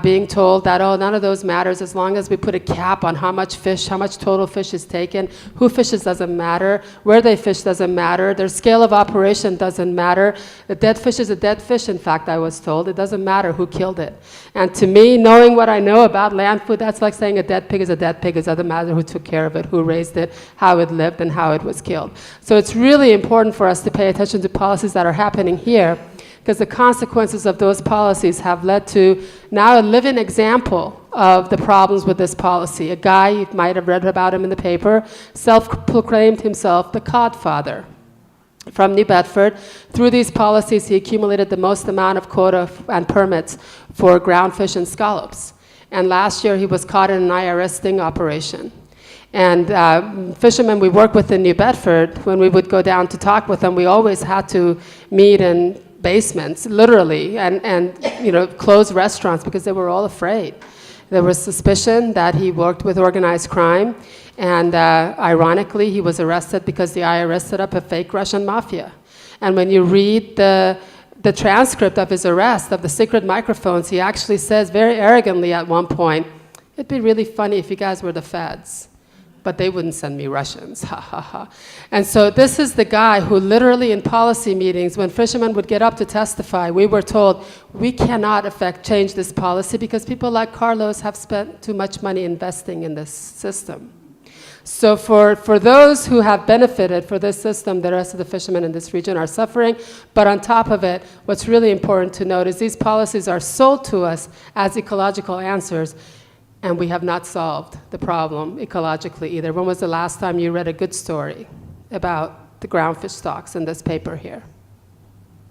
being told that, oh, none of those matters as long as we put a cap on how much total fish is taken. Who fishes doesn't matter. Where they fish doesn't matter. Their scale of operation doesn't matter. A dead fish is a dead fish, in fact, I was told. It doesn't matter who killed it. And to me, knowing what I know about land food, that's like saying a dead pig is a dead pig. It doesn't matter who took care of it, who raised it, how it lived, and how it was killed. So it's really important for us to pay attention to policies that are happening here, because the consequences of those policies have led to now a living example of the problems with this policy. A guy, you might have read about him in the paper, self-proclaimed himself the codfather from New Bedford. Through these policies, he accumulated the most amount of quota and permits for groundfish and scallops. And last year, he was caught in an IRS sting operation. And fishermen we work with in New Bedford, when we would go down to talk with them, we always had to meet in basements, literally, and close restaurants because they were all afraid. There was suspicion that he worked with organized crime, and ironically, he was arrested because the IRS set up a fake Russian mafia. And when you read the transcript of his arrest, of the secret microphones, he actually says very arrogantly at one point, "It'd be really funny if you guys were the feds. but they wouldn't send me Russians, ha ha ha. And so this is the guy who literally in policy meetings, when fishermen would get up to testify, we were told, we cannot change this policy because people like Carlos have spent too much money investing in this system. So for those who have benefited for this system, the rest of the fishermen in this region are suffering. But on top of it, what's really important to note is these policies are sold to us as ecological answers, and we have not solved the problem ecologically either. When was the last time you read a good story about the groundfish stocks in this paper here?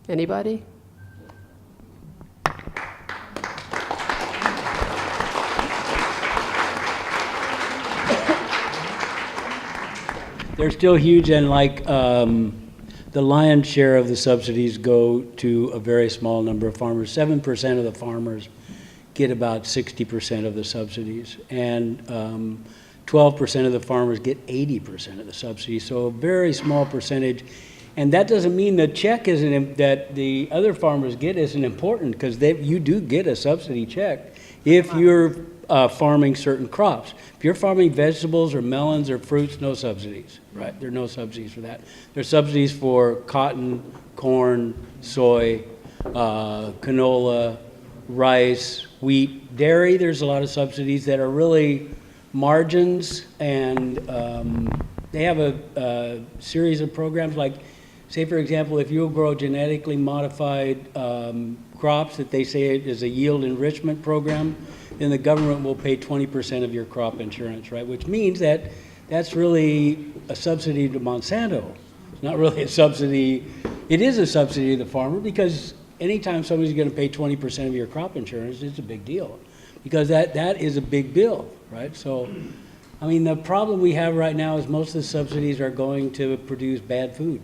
Anybody? They're still huge, and like the lion's share of the subsidies go to a very small number of farmers. 7% of the farmers get about 60% of the subsidies, and 12% of the farmers get 80% of the subsidies. So a very small percentage, and that doesn't mean the check that the other farmers get isn't important, because you do get a subsidy check if you're farming certain crops. If you're farming vegetables or melons or fruits, no subsidies, right? There are no subsidies for that. There's subsidies for cotton, corn, soy, canola, rice, wheat, dairy. There's a lot of subsidies that are really margins, and they have a series of programs like, say for example, if you grow genetically modified crops that they say is a yield enrichment program, then the government will pay 20% of your crop insurance, right? Which means that that's really a subsidy to Monsanto. It's not really a subsidy. It is a subsidy to the farmer, because anytime somebody's going to pay 20% of your crop insurance, it's a big deal, because that is a big bill, right? So, I mean, the problem we have right now is most of the subsidies are going to produce bad food.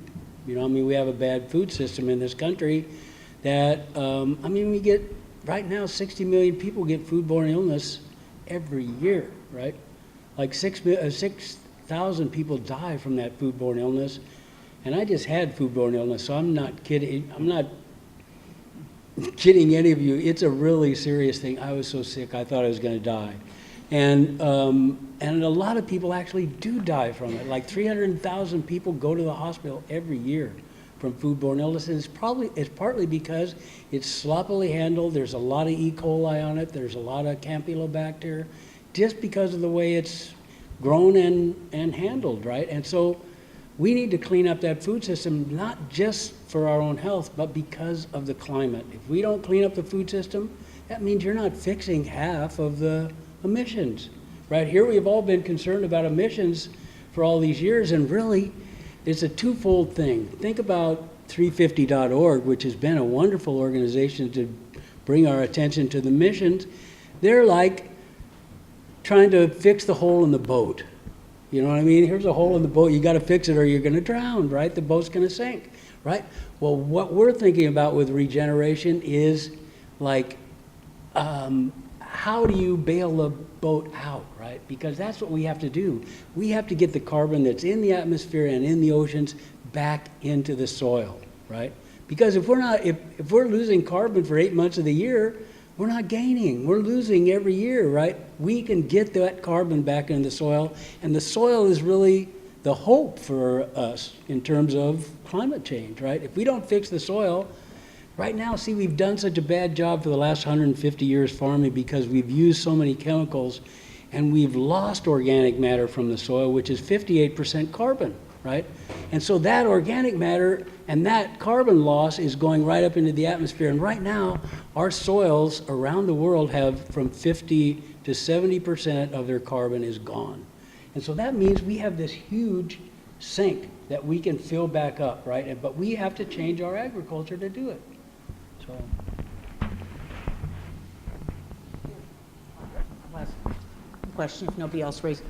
You know, I mean, we have a bad food system in this country that, I mean, we get, right now, 60 million people get foodborne illness every year, right? Like 6,000 people die from that foodborne illness. And I just had foodborne illness, so I'm not kidding. I'm not kidding any of you. It's a really serious thing. I was so sick, I thought I was going to die. And a lot of people actually do die from it. Like 300,000 people go to the hospital every year from foodborne illness, and it's partly because it's sloppily handled. There's a lot of E. coli on it. There's a lot of Campylobacter, just because of the way it's grown and handled, right? And so we need to clean up that food system, not just for our own health, but because of the climate. If we don't clean up the food system, that means you're not fixing half of the emissions, right? Here we've all been concerned about emissions for all these years, and really, it's a twofold thing. Think about 350.org, which has been a wonderful organization to bring our attention to the emissions. They're like trying to fix the hole in the boat. You know what I mean? Here's a hole in the boat. You got to fix it or you're going to drown, right? The boat's going to sink, right? Well, what we're thinking about with regeneration is like, how do you bail the boat out, right? Because that's what we have to do. We have to get the carbon that's in the atmosphere and in the oceans back into the soil, right? Because if we're losing carbon for 8 months of the year, we're not gaining. We're losing every year, right? We can get that carbon back into the soil, and the soil is really the hope for us in terms of climate change, right? If we don't fix the soil, right now, see, we've done such a bad job for the last 150 years farming because we've used so many chemicals, and we've lost organic matter from the soil, which is 58% carbon, right? And so that organic matter and that carbon loss is going right up into the atmosphere. And right now, our soils around the world have from 50 to 70% of their carbon is gone. And so that means we have this huge sink that we can fill back up, right? But we have to change our agriculture to do it. So. Last question, if nobody else raises.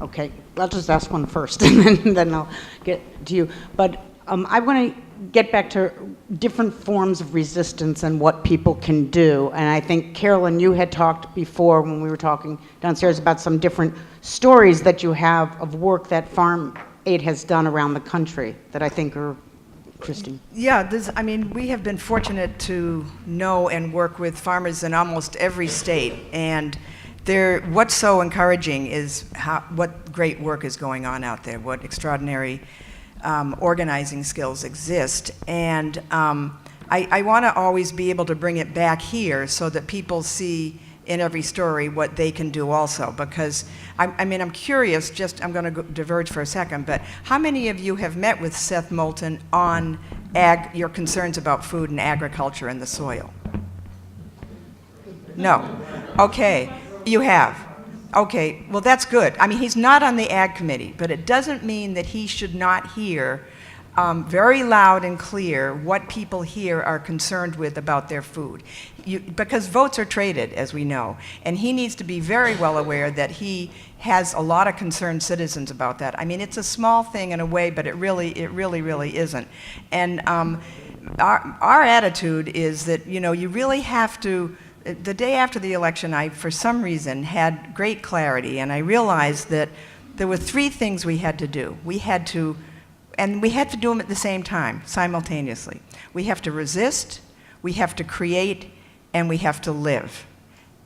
Okay, I'll just ask one first, and then I'll get to you. But I want to get back to different forms of resistance and what people can do. And I think, Carolyn, you had talked before when we were talking downstairs about some different stories that you have of work that Farm Aid has done around the country that I think are interesting. Yeah, I mean, we have been fortunate to know and work with farmers in almost every state, and what's so encouraging is what great work is going on out there, what extraordinary organizing skills exist. And I want to always be able to bring it back here so that people see in every story what they can do also. Because, I'm curious, I'm going to diverge for a second, but how many of you have met with Seth Moulton on your concerns about food and agriculture and the soil? No. Okay. You have. Okay. Well, that's good. He's not on the Ag Committee, but it doesn't mean that he should not hear very loud and clear what people here are concerned with about their food. Because votes are traded, as we know, and he needs to be very well aware that he has a lot of concerned citizens about that. It's a small thing in a way, but it really isn't. And our attitude is that, you really have to. The day after the election, I, for some reason, had great clarity, and I realized that there were 3 things we had to do. We had to do them at the same time, simultaneously. We have to resist, we have to create, and we have to live.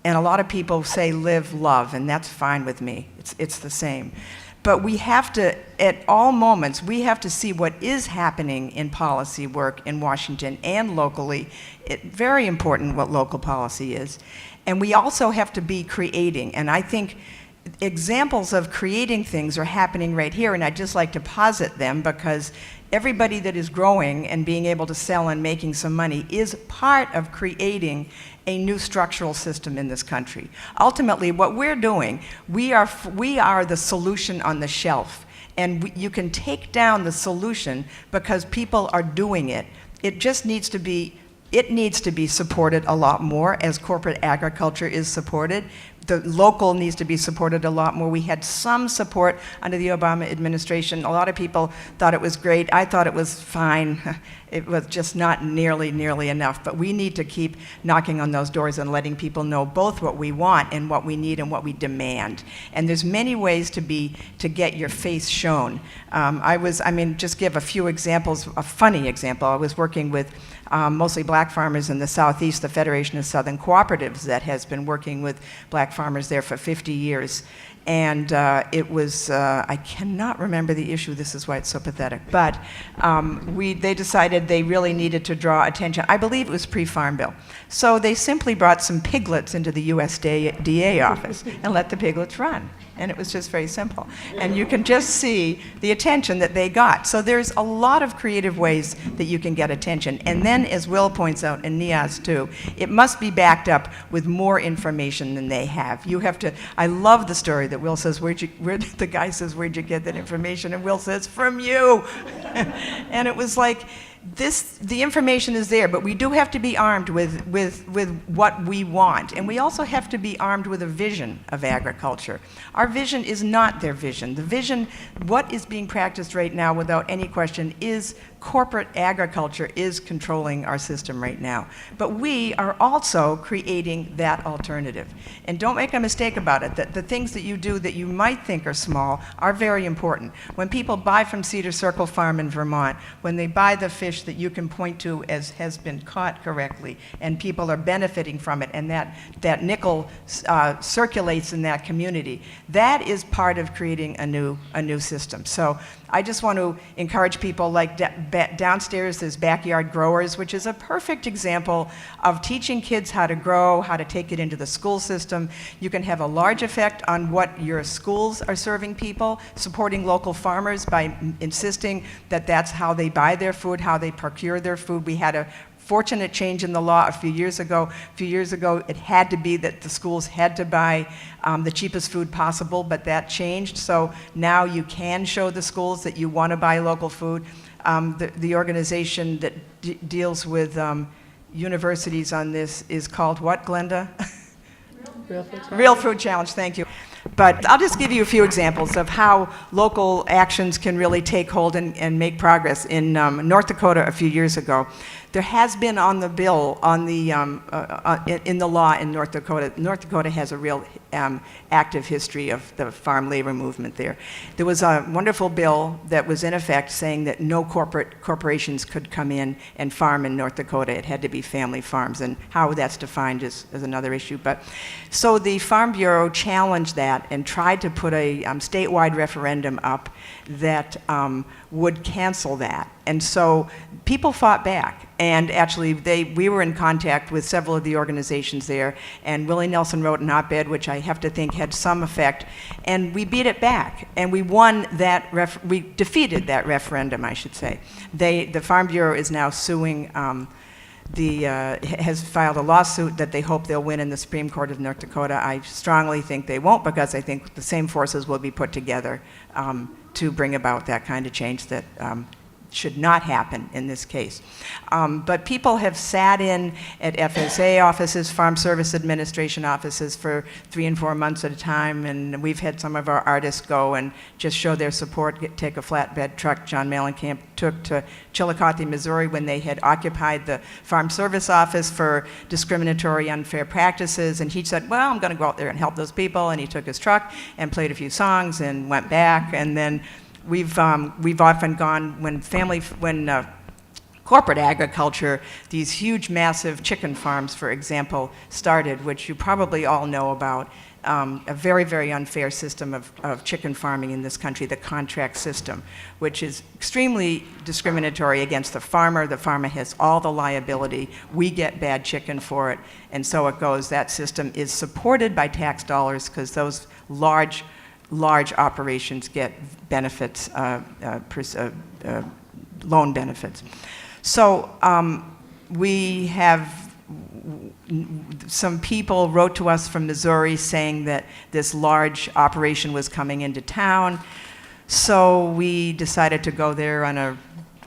And a lot of people say live, love, and that's fine with me. It's the same. But we have to, at all moments, we have to see what is happening in policy work in Washington and locally. Very important what local policy is. And we also have to be creating. And I think examples of creating things are happening right here, and I'd just like to posit them because everybody that is growing and being able to sell and making some money is part of creating a new structural system in this country. Ultimately, what we're doing, we are the solution on the shelf. And you can take down the solution because people are doing it. It just needs to be supported a lot more as corporate agriculture is supported. The local needs to be supported a lot more. We had some support under the Obama administration. A lot of people thought it was great. I thought it was fine. It was just not nearly enough. But we need to keep knocking on those doors and letting people know both what we want and what we need and what we demand. And there's many ways to get your face shown. Just give a few examples. A funny example. I was working with mostly black farmers in the Southeast, the Federation of Southern Cooperatives that has been working with black farmers there for 50 years. And it was, I cannot remember the issue, this is why it's so pathetic, but they decided they really needed to draw attention. I believe it was pre-Farm Bill. So they simply brought some piglets into the USDA office and let the piglets run. And it was just very simple. And you can just see the attention that they got. So there's a lot of creative ways that you can get attention. And then, as Will points out, and Niaz too, it must be backed up with more information than they have. You have to, I love the story that Will says, the guy says, where'd you get that information? And Will says, from you. And it was like, the information is there, but we do have to be armed with what we want. And we also have to be armed with a vision of agriculture. Our vision is not their vision. The vision, what is being practiced right now without any question is corporate agriculture is controlling our system right now. But we are also creating that alternative. And don't make a mistake about it, that the things that you do that you might think are small are very important. When people buy from Cedar Circle Farm in Vermont, when they buy the fish that you can point to as has been caught correctly, and people are benefiting from it, and that nickel circulates in that community, that is part of creating a new system. So I just want to encourage people, like downstairs there's Backyard Growers, which is a perfect example of teaching kids how to grow, how to take it into the school system. You can have a large effect on what your schools are serving people, supporting local farmers by insisting that that's how they buy their food, how they procure their food. We had a fortunate change in the law a few years ago. A few years ago, it had to be that the schools had to buy the cheapest food possible, but that changed. So now you can show the schools that you want to buy local food. The organization that deals with universities on this is called what, Glenda? Real Food Challenge, thank you. But I'll just give you a few examples of how local actions can really take hold and make progress. In North Dakota a few years ago, There has been on the bill, on the, in the law in North Dakota. North Dakota has a real active history of the farm labor movement there. There was a wonderful bill that was in effect saying that no corporations could come in and farm in North Dakota. It had to be family farms, and how that's defined is another issue. But so the Farm Bureau challenged that and tried to put a statewide referendum up that would cancel that. And so people fought back. And actually, we were in contact with several of the organizations there, and Willie Nelson wrote an op-ed, which I have to think had some effect, and we beat it back, and we won that, we defeated that referendum, I should say. The Farm Bureau is now suing, has filed a lawsuit that they hope they'll win in the Supreme Court of North Dakota. I strongly think they won't, because I think the same forces will be put together to bring about that kind of change that should not happen in this case. But people have sat in at FSA offices, Farm Service Administration offices, for 3 and 4 months at a time, and we've had some of our artists go and just show their support, take a flatbed truck John Mellencamp took to Chillicothe, Missouri, when they had occupied the Farm Service office for discriminatory, unfair practices, and he said, well, I'm going to go out there and help those people, and he took his truck and played a few songs and went back, and then we've often gone when corporate agriculture, these huge, massive chicken farms, for example, started, which you probably all know about, a very, very unfair system of chicken farming in this country, the contract system, which is extremely discriminatory against the farmer. The farmer has all the liability. We get bad chicken for it, and so it goes. That system is supported by tax dollars because those large operations get benefits, loan benefits. So we have some people wrote to us from Missouri saying that this large operation was coming into town. So we decided to go there on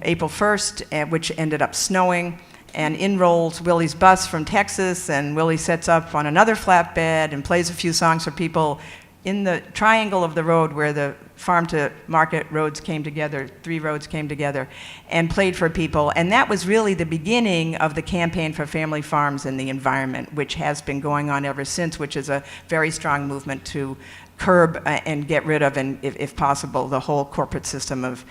April 1st, which ended up snowing. And in rolls Willie's bus from Texas, and Willie sets up on another flatbed and plays a few songs for people in the triangle of the road where the farm to market roads came together, 3 roads came together, and played for people. And that was really the beginning of the campaign for family farms and the environment, which has been going on ever since, which is a very strong movement to curb and get rid of, and if possible, the whole corporate system of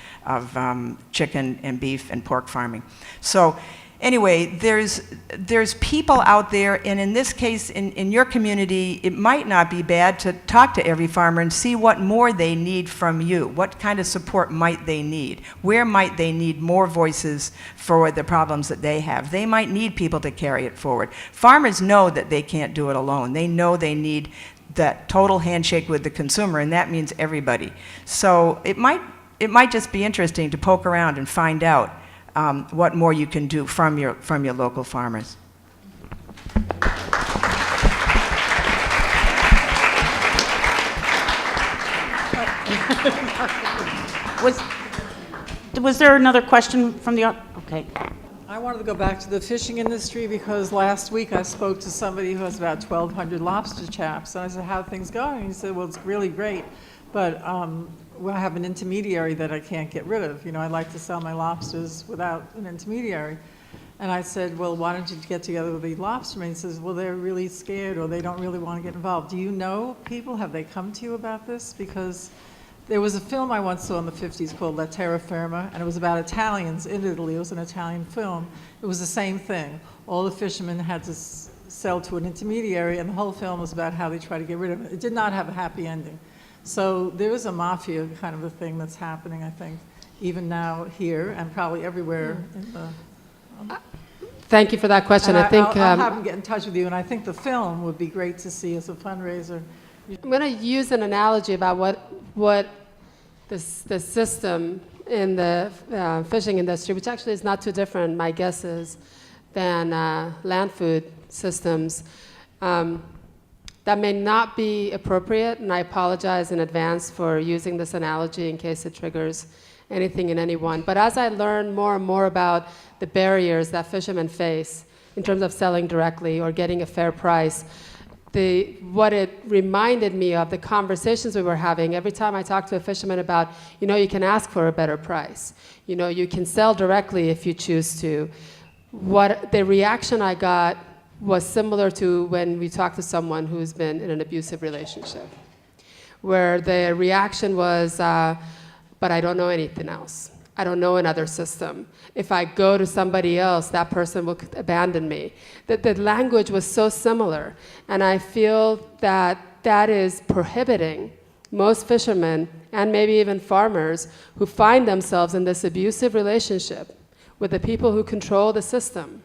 chicken and beef and pork farming. So anyway, there's people out there, and in this case, in your community, it might not be bad to talk to every farmer and see what more they need from you. What kind of support might they need? Where might they need more voices for the problems that they have? They might need people to carry it forward. Farmers know that they can't do it alone. They know they need that total handshake with the consumer, and that means everybody. So it might just be interesting to poke around and find out what more you can do from your local farmers. Was there another question from the audience? Okay. I wanted to go back to the fishing industry because last week I spoke to somebody who has about 1,200 lobster traps, and I said, how are things going? And he said, well, it's really great, but I have an intermediary that I can't get rid of. You know, I like to sell my lobsters without an intermediary. And I said, well, why don't you get together with the lobstermen? He says, well, they're really scared or they don't really want to get involved. Do you know people? Have they come to you about this? Because there was a film I once saw in the 50s called La Terra Firma, and it was about Italians in Italy. It was an Italian film. It was the same thing. All the fishermen had to sell to an intermediary, and the whole film was about how they tried to get rid of it. It did not have a happy ending. So there is a mafia kind of a thing that's happening, I think, even now here and probably everywhere in the... Thank you for that question. And I think I'll have them get in touch with you, and I think the film would be great to see as a fundraiser. I'm going to use an analogy about what the system in the fishing industry, which actually is not too different, my guess is, than land food systems. That may not be appropriate, and I apologize in advance for using this analogy in case it triggers anything in anyone. But as I learn more and more about the barriers that fishermen face in terms of selling directly or getting a fair price, what it reminded me of the conversations we were having every time I talked to a fisherman about, you know, you can ask for a better price. You know, you can sell directly if you choose to. what the reaction I got was similar to when we talk to someone who's been in an abusive relationship, where the reaction was, but I don't know anything else. I don't know another system. If I go to somebody else, that person will abandon me. The language was so similar, and I feel that that is prohibiting most fishermen and maybe even farmers who find themselves in this abusive relationship with the people who control the system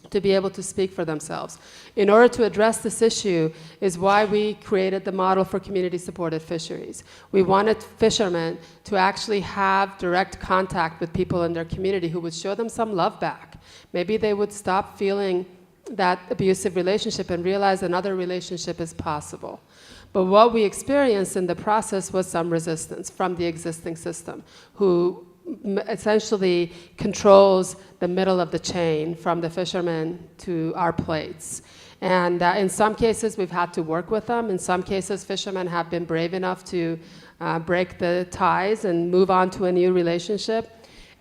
to be able to speak for themselves. In order to address this issue is why we created the model for community-supported fisheries. We wanted fishermen to actually have direct contact with people in their community who would show them some love back. Maybe they would stop feeling that abusive relationship and realize another relationship is possible. But what we experienced in the process was some resistance from the existing system, who essentially controls the middle of the chain from the fishermen to our plates. And in some cases, we've had to work with them. In some cases, fishermen have been brave enough to break the ties and move on to a new relationship.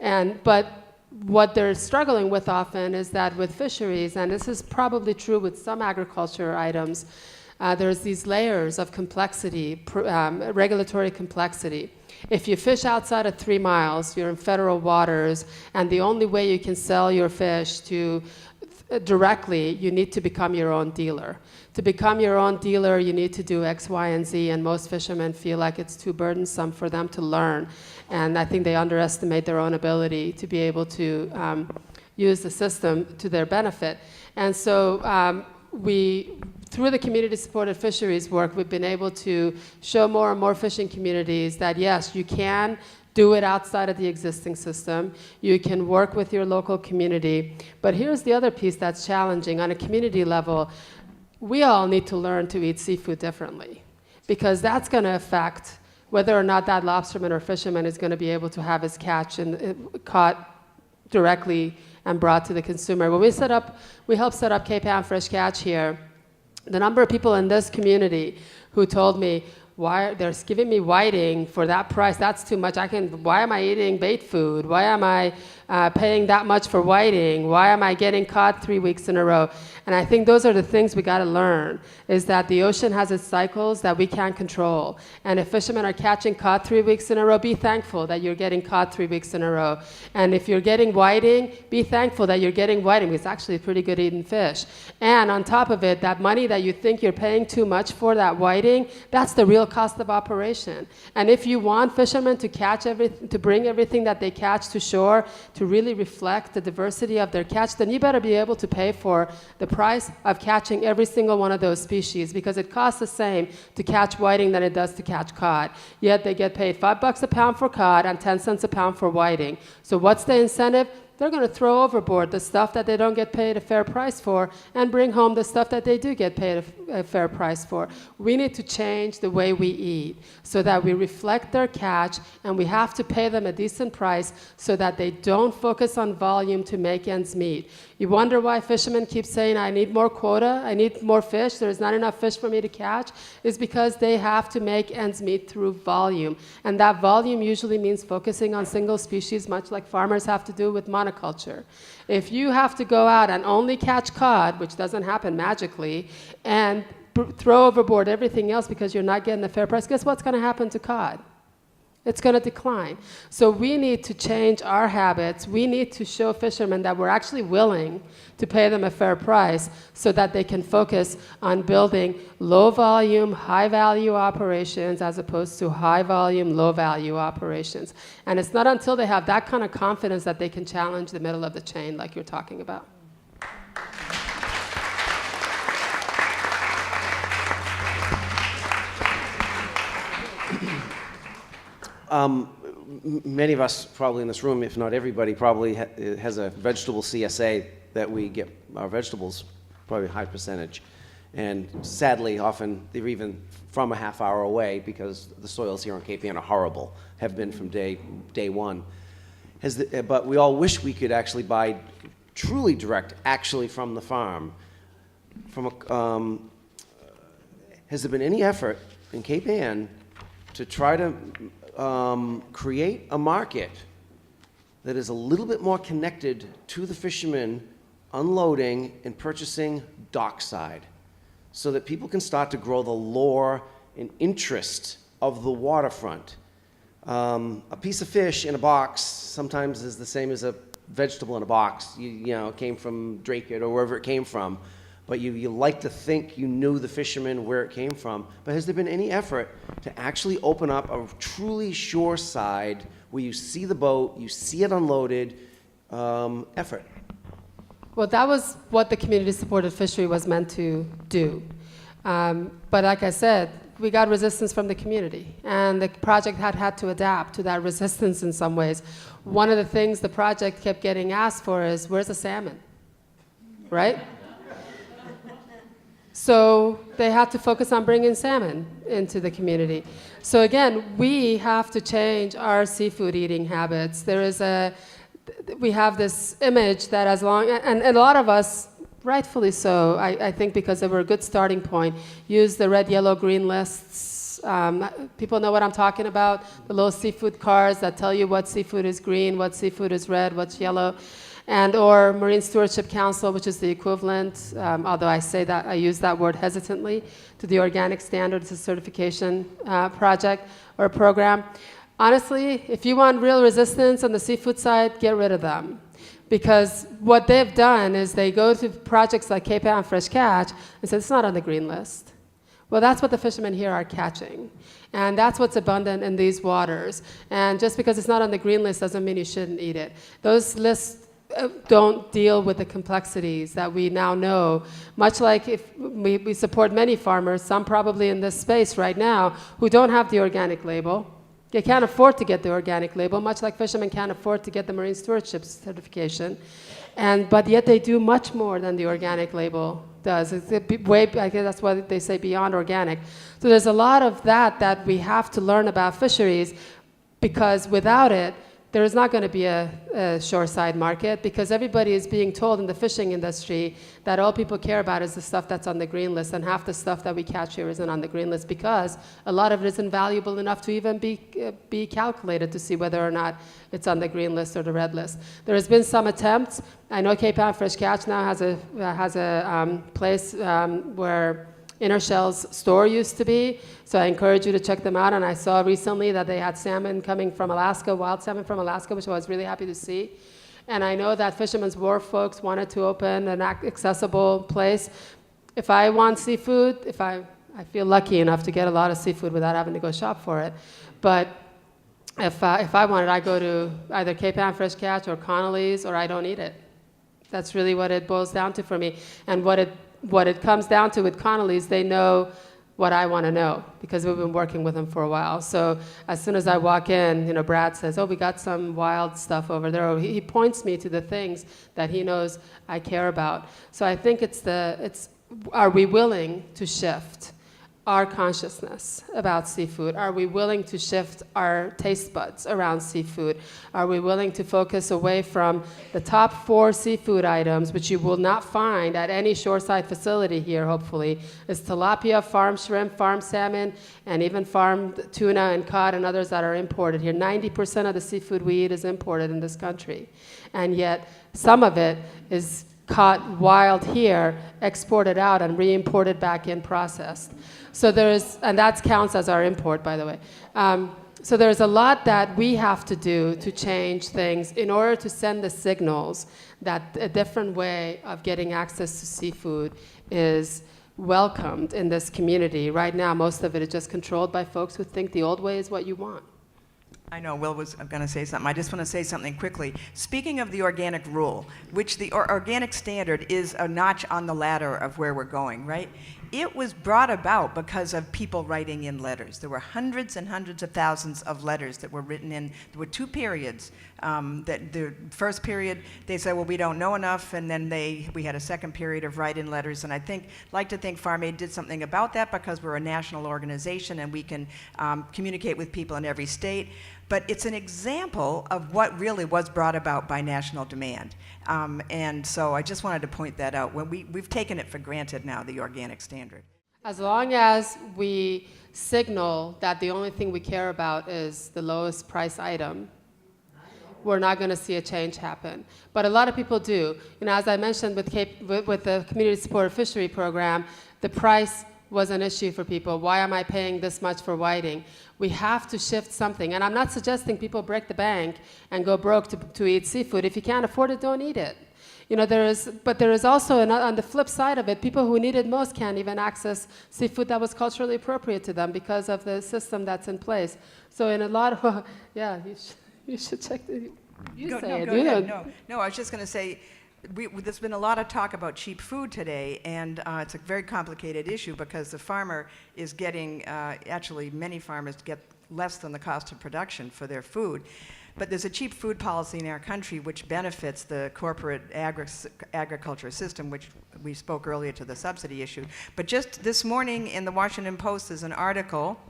But what they're struggling with often is that with fisheries, and this is probably true with some agriculture items, there's these layers of complexity, regulatory complexity. If you fish outside of 3 miles, you're in federal waters, and the only way you can sell your fish directly, you need to become your own dealer. To become your own dealer, you need to do X, Y, and Z, and most fishermen feel like it's too burdensome for them to learn. And I think they underestimate their own ability to be able to use the system to their benefit. And so through the community-supported fisheries work, we've been able to show more and more fishing communities that, yes, you can do it outside of the existing system. You can work with your local community. But here's the other piece that's challenging. On a community level, we all need to learn to eat seafood differently, because that's going to affect whether or not that lobsterman or fisherman is going to be able to have his catch caught directly and brought to the consumer. When we helped set up Cape Ann Fresh Catch here, the number of people in this community who told me, why they're giving me whiting for that price, that's too much. Why am I eating bait food? Why am I paying that much for whiting? Why am I getting caught 3 weeks in a row? And I think those are the things we got to learn, is that the ocean has its cycles that we can't control. And if fishermen are catching cod 3 weeks in a row, be thankful that you're getting caught 3 weeks in a row. And if you're getting whiting, be thankful that you're getting whiting. It's actually a pretty good eating fish. And on top of it, that money that you think you're paying too much for, that whiting, that's the real cost of operation. And if you want fishermen to catch to bring everything that they catch to shore to really reflect the diversity of their catch, then you better be able to pay for the price of catching every single one of those species, because it costs the same to catch whiting than it does to catch cod. Yet they get paid $5 a pound for cod and 10 cents a pound for whiting. So what's the incentive? They're going to throw overboard the stuff that they don't get paid a fair price for and bring home the stuff that they do get paid a fair price for. We need to change the way we eat so that we reflect their catch, and we have to pay them a decent price so that they don't focus on volume to make ends meet. You wonder why fishermen keep saying, I need more quota, I need more fish, there's not enough fish for me to catch, is because they have to make ends meet through volume. And that volume usually means focusing on single species, much like farmers have to do with monoculture. If you have to go out and only catch cod, which doesn't happen magically, and throw overboard everything else because you're not getting a fair price, guess what's going to happen to cod? It's going to decline. So we need to change our habits. We need to show fishermen that we're actually willing to pay them a fair price so that they can focus on building low-volume, high-value operations as opposed to high-volume, low-value operations. And it's not until they have that kind of confidence that they can challenge the middle of the chain like you're talking about. Many of us probably in this room, if not everybody, probably has a vegetable CSA that we get our vegetables, probably a high percentage. And sadly, often they're even from a half hour away because the soils here on Cape Ann are horrible, have been from day one. But we all wish we could actually buy truly direct, actually from the farm. Has there been any effort in Cape Ann to try to create a market that is a little bit more connected to the fishermen unloading and purchasing dockside, so that people can start to grow the lore and interest of the waterfront. A piece of fish in a box sometimes is the same as a vegetable in a box. You know, it came from Drake-it or wherever it came from. But you like to think you knew the fishermen where it came from. But has there been any effort to actually open up a truly shoreside where you see the boat, you see it unloaded, effort? Well, that was what the community-supported fishery was meant to do. But like I said, we got resistance from the community, and the project had to adapt to that resistance in some ways. One of the things the project kept getting asked for is, where's the salmon, right? So they had to focus on bringing salmon into the community. So again, we have to change our seafood eating habits. We have this image that and a lot of us, rightfully so, I think because they were a good starting point, use the red, yellow, green lists. People know what I'm talking about, the little seafood cards that tell you what seafood is green, what seafood is red, what's yellow. Or Marine Stewardship Council, which is the equivalent, although I use that word hesitantly, to the Organic Standards Certification project or program. Honestly, if you want real resistance on the seafood side, get rid of them. Because what they've done is they go to projects like Cape Ann Fresh Catch and say, it's not on the green list. Well, that's what the fishermen here are catching. And that's what's abundant in these waters. And just because it's not on the green list doesn't mean you shouldn't eat it. Those lists don't deal with the complexities that we now know. Much like if we support many farmers, some probably in this space right now, who don't have the organic label. They can't afford to get the organic label, much like fishermen can't afford to get the Marine Stewardship certification. But yet they do much more than the organic label does. It's I guess that's why they say beyond organic. So there's a lot of that we have to learn about fisheries, because without it, there is not going to be a shoreside market, because everybody is being told in the fishing industry that all people care about is the stuff that's on the green list, and half the stuff that we catch here isn't on the green list because a lot of it isn't valuable enough to even be calculated to see whether or not it's on the green list or the red list. There has been some attempts. I know Cape Ann Fresh Catch now has a place where Inner Shell's store used to be, so I encourage you to check them out. And I saw recently that they had salmon coming from Alaska, wild salmon from Alaska, which I was really happy to see. And I know that Fisherman's Wharf folks wanted to open an accessible place. If I want seafood, I feel lucky enough to get a lot of seafood without having to go shop for it. But if I want it, I go to either Cape Ann Fresh Catch or Connolly's, or I don't eat it. That's really what it boils down to for me. And what it comes down to with Connolly's, they know what I want to know, because we've been working with them for a while. So as soon as I walk in, Brad says, oh, we got some wild stuff over there. Or he points me to the things that he knows I care about. So I think are we willing to shift our consciousness about seafood? Are we willing to shift our taste buds around seafood? Are we willing to focus away from the top 4 seafood items, which you will not find at any shoreside facility here, hopefully, is tilapia, farm shrimp, farm salmon, and even farmed tuna and cod and others that are imported here. 90% of the seafood we eat is imported in this country. And yet, some of it is caught wild here, exported out, and re-imported back in processed. So and that counts as our import, by the way. So there's a lot that we have to do to change things in order to send the signals that a different way of getting access to seafood is welcomed in this community. Right now, most of it is just controlled by folks who think the old way is what you want. I know Will was going to say something. I just want to say something quickly. Speaking of the organic rule, which the organic standard is a notch on the ladder of where we're going, right? It was brought about because of people writing in letters. There were hundreds and hundreds of thousands of letters that were written in. There were 2 periods. That the first period, they said, well, we don't know enough, and then we had a second period of write-in letters. And I like to think Farm Aid did something about that, because we're a national organization and we can communicate with people in every state. But it's an example of what really was brought about by national demand. And so I just wanted to point that out. When we've taken it for granted now, the organic standard. As long as we signal that the only thing we care about is the lowest price item, we're not going to see a change happen. But a lot of people do. As I mentioned with the Community Supported Fishery Program, the price was an issue for people. Why am I paying this much for whiting? We have to shift something. And I'm not suggesting people break the bank and go broke to eat seafood. If you can't afford it, don't eat it. But there is also, on the flip side of it, people who need it most can't even access seafood that was culturally appropriate to them because of the system that's in place. So in a lot of, yeah, you should check the, Go ahead. No, I was just going to say, there's been a lot of talk about cheap food today, and it's a very complicated issue because the farmer is getting, actually many farmers get less than the cost of production for their food. But there's a cheap food policy in our country which benefits the corporate agriculture system, which we spoke earlier to the subsidy issue. But just this morning in the Washington Post is an article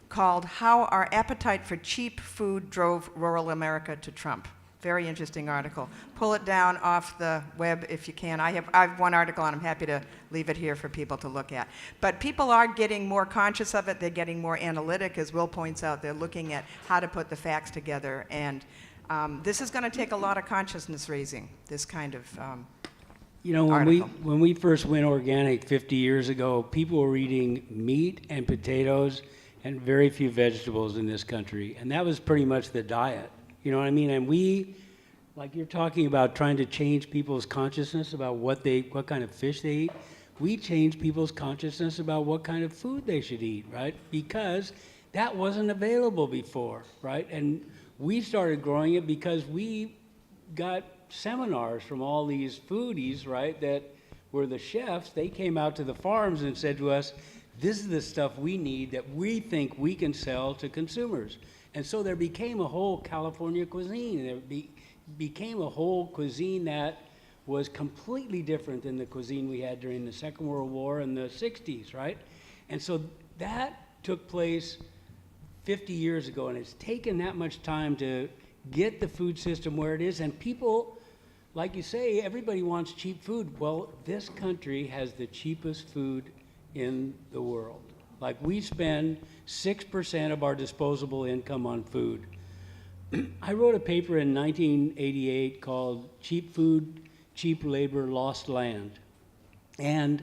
called "How Our Appetite for Cheap Food Drove Rural America to Trump." Very interesting article. Pull it down off the web if you can. I have one article, and I'm happy to leave it here for people to look at. But people are getting more conscious of it. They're getting more analytic, as Will points out. They're looking at how to put the facts together. And this is going to take a lot of consciousness raising, this kind of article. When we first went organic 50 years ago, people were eating meat and potatoes and very few vegetables in this country. And that was pretty much the diet. You know what I mean? And we, like you're talking about trying to change people's consciousness about what kind of fish they eat, we change people's consciousness about what kind of food they should eat, right? Because that wasn't available before, right? And we started growing it because we got seminars from all these foodies, right, that were the chefs. They came out to the farms and said to us, this is the stuff we need that we think we can sell to consumers. And so there became a whole California cuisine. There became a whole cuisine that was completely different than the cuisine we had during the Second World War in the 60s, right? And so that took place 50 years ago, and it's taken that much time to get the food system where it is. And people, like you say, everybody wants cheap food. Well, this country has the cheapest food in the world. Like, we spend 6% of our disposable income on food. I wrote a paper in 1988 called Cheap Food, Cheap Labor, Lost Land. And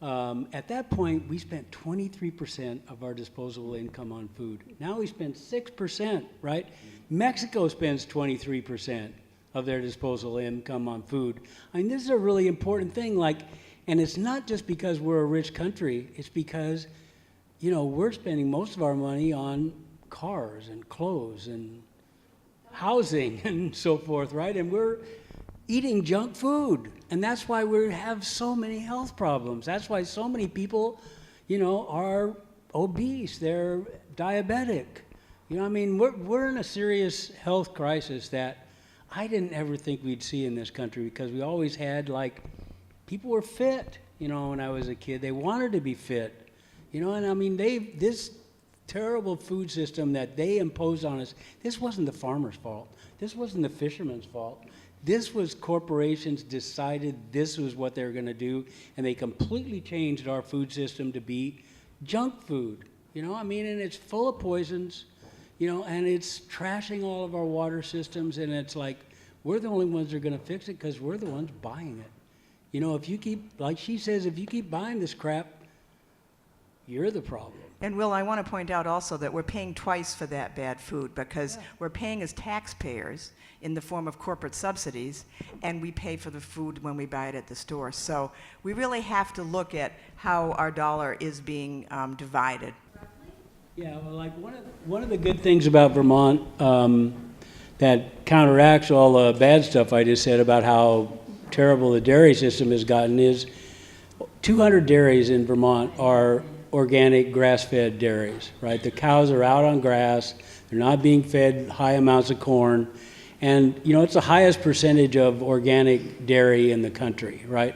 at that point, we spent 23% of our disposable income on food. Now we spend 6%, right? Mexico spends 23% of their disposable income on food. I mean, this is a really important thing. And it's not just because we're a rich country. It's because we're spending most of our money on cars and clothes and housing and so forth, right? And we're eating junk food. And that's why we have so many health problems. That's why so many people, are obese. They're diabetic. We're in a serious health crisis that I didn't ever think we'd see in this country, because we always had, people were fit, when I was a kid. They wanted to be fit. This terrible food system that they imposed on us, this wasn't the farmer's fault. This wasn't the fisherman's fault. This was corporations decided this was what they were going to do, and they completely changed our food system to be junk food. And it's full of poisons, and it's trashing all of our water systems, and it's like, we're the only ones that are going to fix it because we're the ones buying it. If you keep, like she says, if you keep buying this crap, you're the problem. And Will, I want to point out also that we're paying twice for that bad food, because we're paying as taxpayers in the form of corporate subsidies, and we pay for the food when we buy it at the store. So we really have to look at how our dollar is being divided. Yeah, well, one of the good things about Vermont that counteracts all the bad stuff I just said about how terrible the dairy system has gotten is 200 dairies in Vermont are organic grass-fed dairies, right? The cows are out on grass. They're not being fed high amounts of corn. And, it's the highest percentage of organic dairy in the country, right?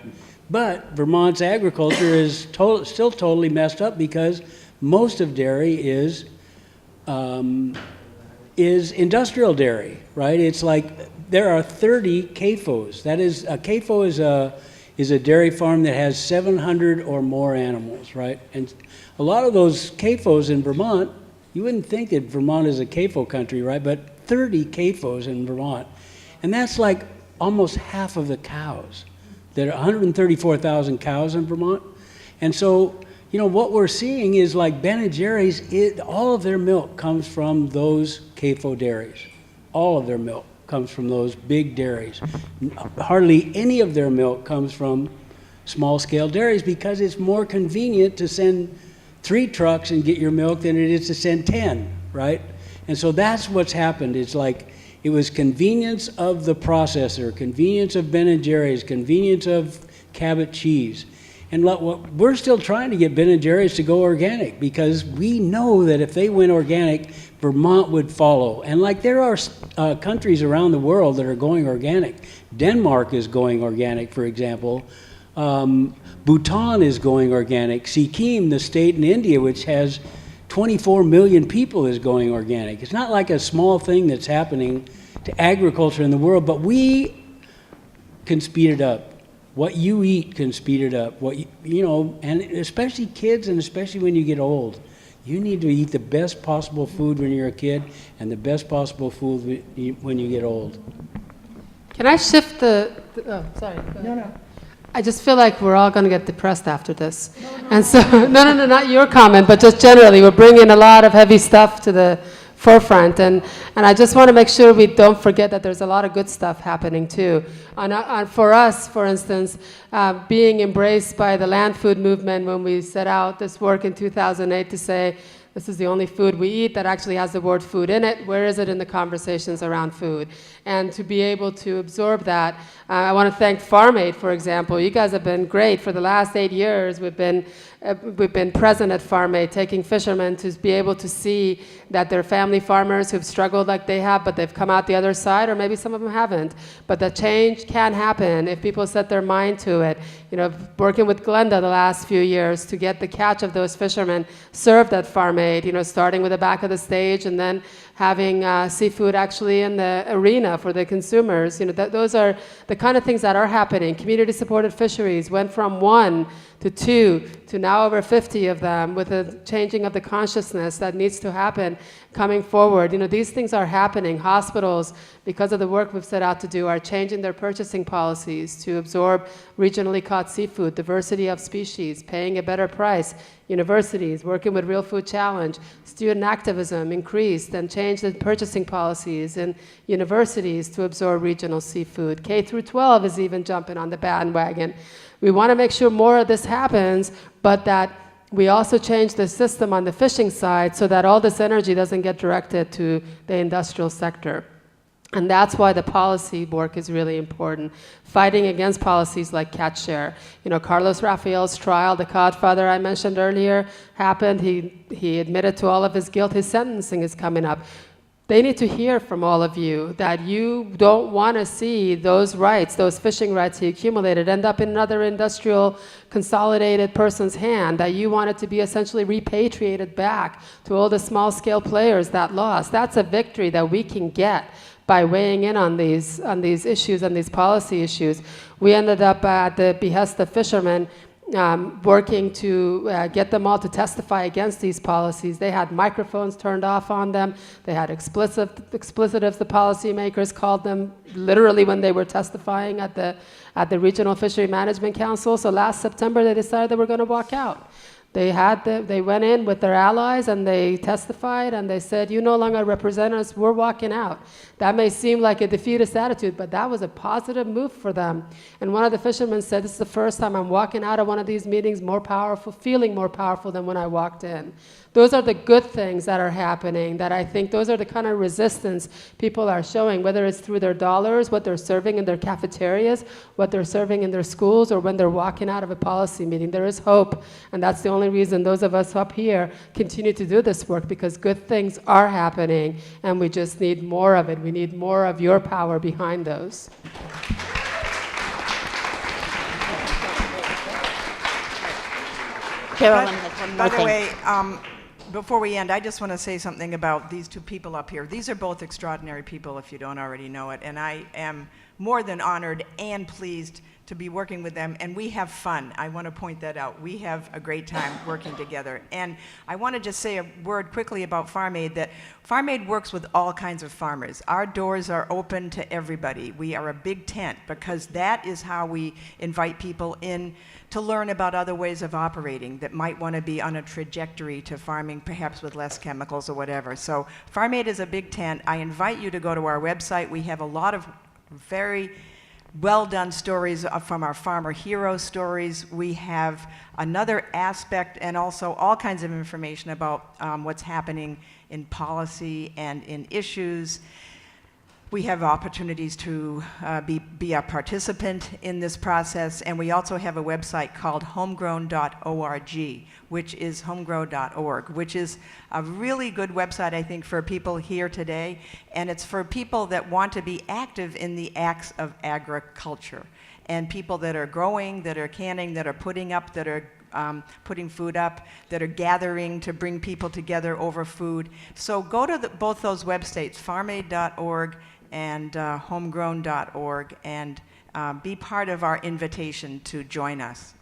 But Vermont's agriculture is still totally messed up, because most of dairy is industrial dairy, right? It's like there are 30 CAFOs. That is, a CAFO is a dairy farm that has 700 or more animals, right? And a lot of those CAFOs in Vermont, you wouldn't think that Vermont is a CAFO country, right? But 30 CAFOs in Vermont. And that's like almost half of the cows. There are 134,000 cows in Vermont. And so, you know, what we're seeing is like Ben & Jerry's, all of their milk comes from those CAFO dairies. All of their milk comes from those big dairies. Hardly any of their milk comes from small-scale dairies because it's more convenient to send 3 trucks and get your milk than it is to send 10, right? And so that's what's happened. It's like it was convenience of the processor, convenience of Ben & Jerry's, convenience of Cabot cheese. And we're still trying to get Ben & Jerry's to go organic because we know that if they went organic, Vermont would follow. And like there are countries around the world that are going organic. Denmark is going organic, for example. Bhutan is going organic. Sikkim, the state in India, which has 24 million people, is going organic. It's not like a small thing that's happening to agriculture in the world, but we can speed it up. What you eat can speed it up. You know, and especially kids, and especially when you get old, you need to eat the best possible food when you're a kid, and the best possible food when you get old. Can I shift oh, sorry. No. I just feel like we're all going to get depressed after this. And so, no, not your comment, but just generally, we're bringing a lot of heavy stuff to the forefront. And I just want to make sure we don't forget that there's a lot of good stuff happening too. For us, for instance, being embraced by the land food movement when we set out this work in 2008 to say, this is the only food we eat that actually has the word food in it. Where is it in the conversations around food? And to be able to absorb that, I want to thank Farm Aid, for example. You guys have been great. For the last 8 years, we've been present at Farm Aid, taking fishermen to be able to see that they're family farmers who've struggled like they have, but they've come out the other side, or maybe some of them haven't. But the change can happen if people set their mind to it. You know, working with Glenda the last few years to get the catch of those fishermen served at Farm Aid, you know, starting with the back of the stage and then having seafood actually in the arena for the consumers. You know, those are the kind of things that are happening. Community-supported fisheries went from 1 to 2 to now over 50 of them, with a changing of the consciousness that needs to happen coming forward. You know, these things are happening. Hospitals, because of the work we've set out to do, are changing their purchasing policies to absorb regionally caught seafood, diversity of species, paying a better price. Universities, working with Real Food Challenge, student activism increased and changed the purchasing policies in universities to absorb regional seafood. K through 12 is even jumping on the bandwagon. We want to make sure more of this happens, but that we also change the system on the fishing side so that all this energy doesn't get directed to the industrial sector. And that's why the policy work is really important. Fighting against policies like catch share. You know, Carlos Rafael's trial, the Godfather I mentioned earlier, happened. He admitted to all of his guilt. His sentencing is coming up. They need to hear from all of you that you don't want to see those rights, those fishing rights he accumulated, end up in another industrial consolidated person's hand, that you want it to be essentially repatriated back to all the small-scale players that lost. That's a victory that we can get by weighing in on these issues and these policy issues. We ended up at the behest of fishermen working to get them all to testify against these policies. They had microphones turned off on them. They had explicitives, the policymakers called them, literally when they were testifying at the Regional Fishery Management Council. So last September, they decided they were going to walk out. They went in with their allies and they testified and they said, you no longer represent us, we're walking out. That may seem like a defeatist attitude, but that was a positive move for them. And one of the fishermen said, this is the first time I'm walking out of one of these meetings more powerful, feeling more powerful than when I walked in. Those are the good things that are happening, that I think those are the kind of resistance people are showing, whether it's through their dollars, what they're serving in their cafeterias, what they're serving in their schools, or when they're walking out of a policy meeting. There is hope, and that's the only reason those of us up here continue to do this work, because good things are happening, and we just need more of it. We need more of your power behind those. Carolyn has one more By the thing. way, before we end, I just want to say something about these two people up here. These are both extraordinary people, if you don't already know it, and I am more than honored and pleased to be working with them, and we have fun. I want to point that out. We have a great time working together. And I want to just say a word quickly about Farm Aid, that Farm Aid works with all kinds of farmers. Our doors are open to everybody. We are a big tent because that is how we invite people in to learn about other ways of operating that might want to be on a trajectory to farming, perhaps with less chemicals or whatever. So Farm Aid is a big tent. I invite you to go to our website. We have a lot of very well-done stories from our farmer hero stories. We have another aspect and also all kinds of information about what's happening in policy and in issues. We have opportunities to be a participant in this process, and we also have a website called homegrown.org, which is homegrow.org, which is a really good website, I think, for people here today, and it's for people that want to be active in the acts of agriculture, and people that are growing, that are canning, that are putting up, that are putting food up, that are gathering to bring people together over food. So go to both those websites, farmaid.org and homegrown.org, and be part of our invitation to join us.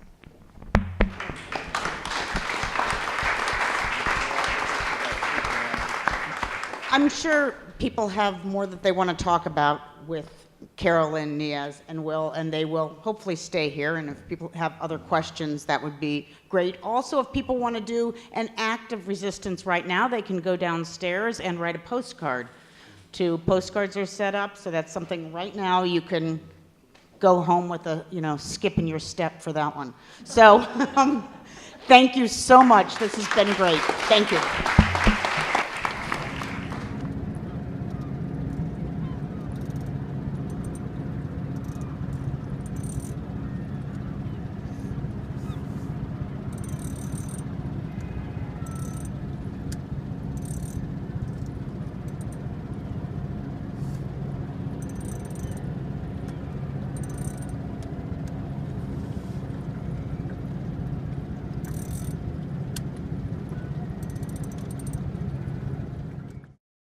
I'm sure people have more that they want to talk about with Carolyn, Niaz, and Will, and they will hopefully stay here. And if people have other questions, that would be great. Also, if people want to do an act of resistance right now, they can go downstairs and write a postcard. Two postcards are set up, so that's something right now you can go home with a, skip in your step for that one. So thank you so much. This has been great. Thank you.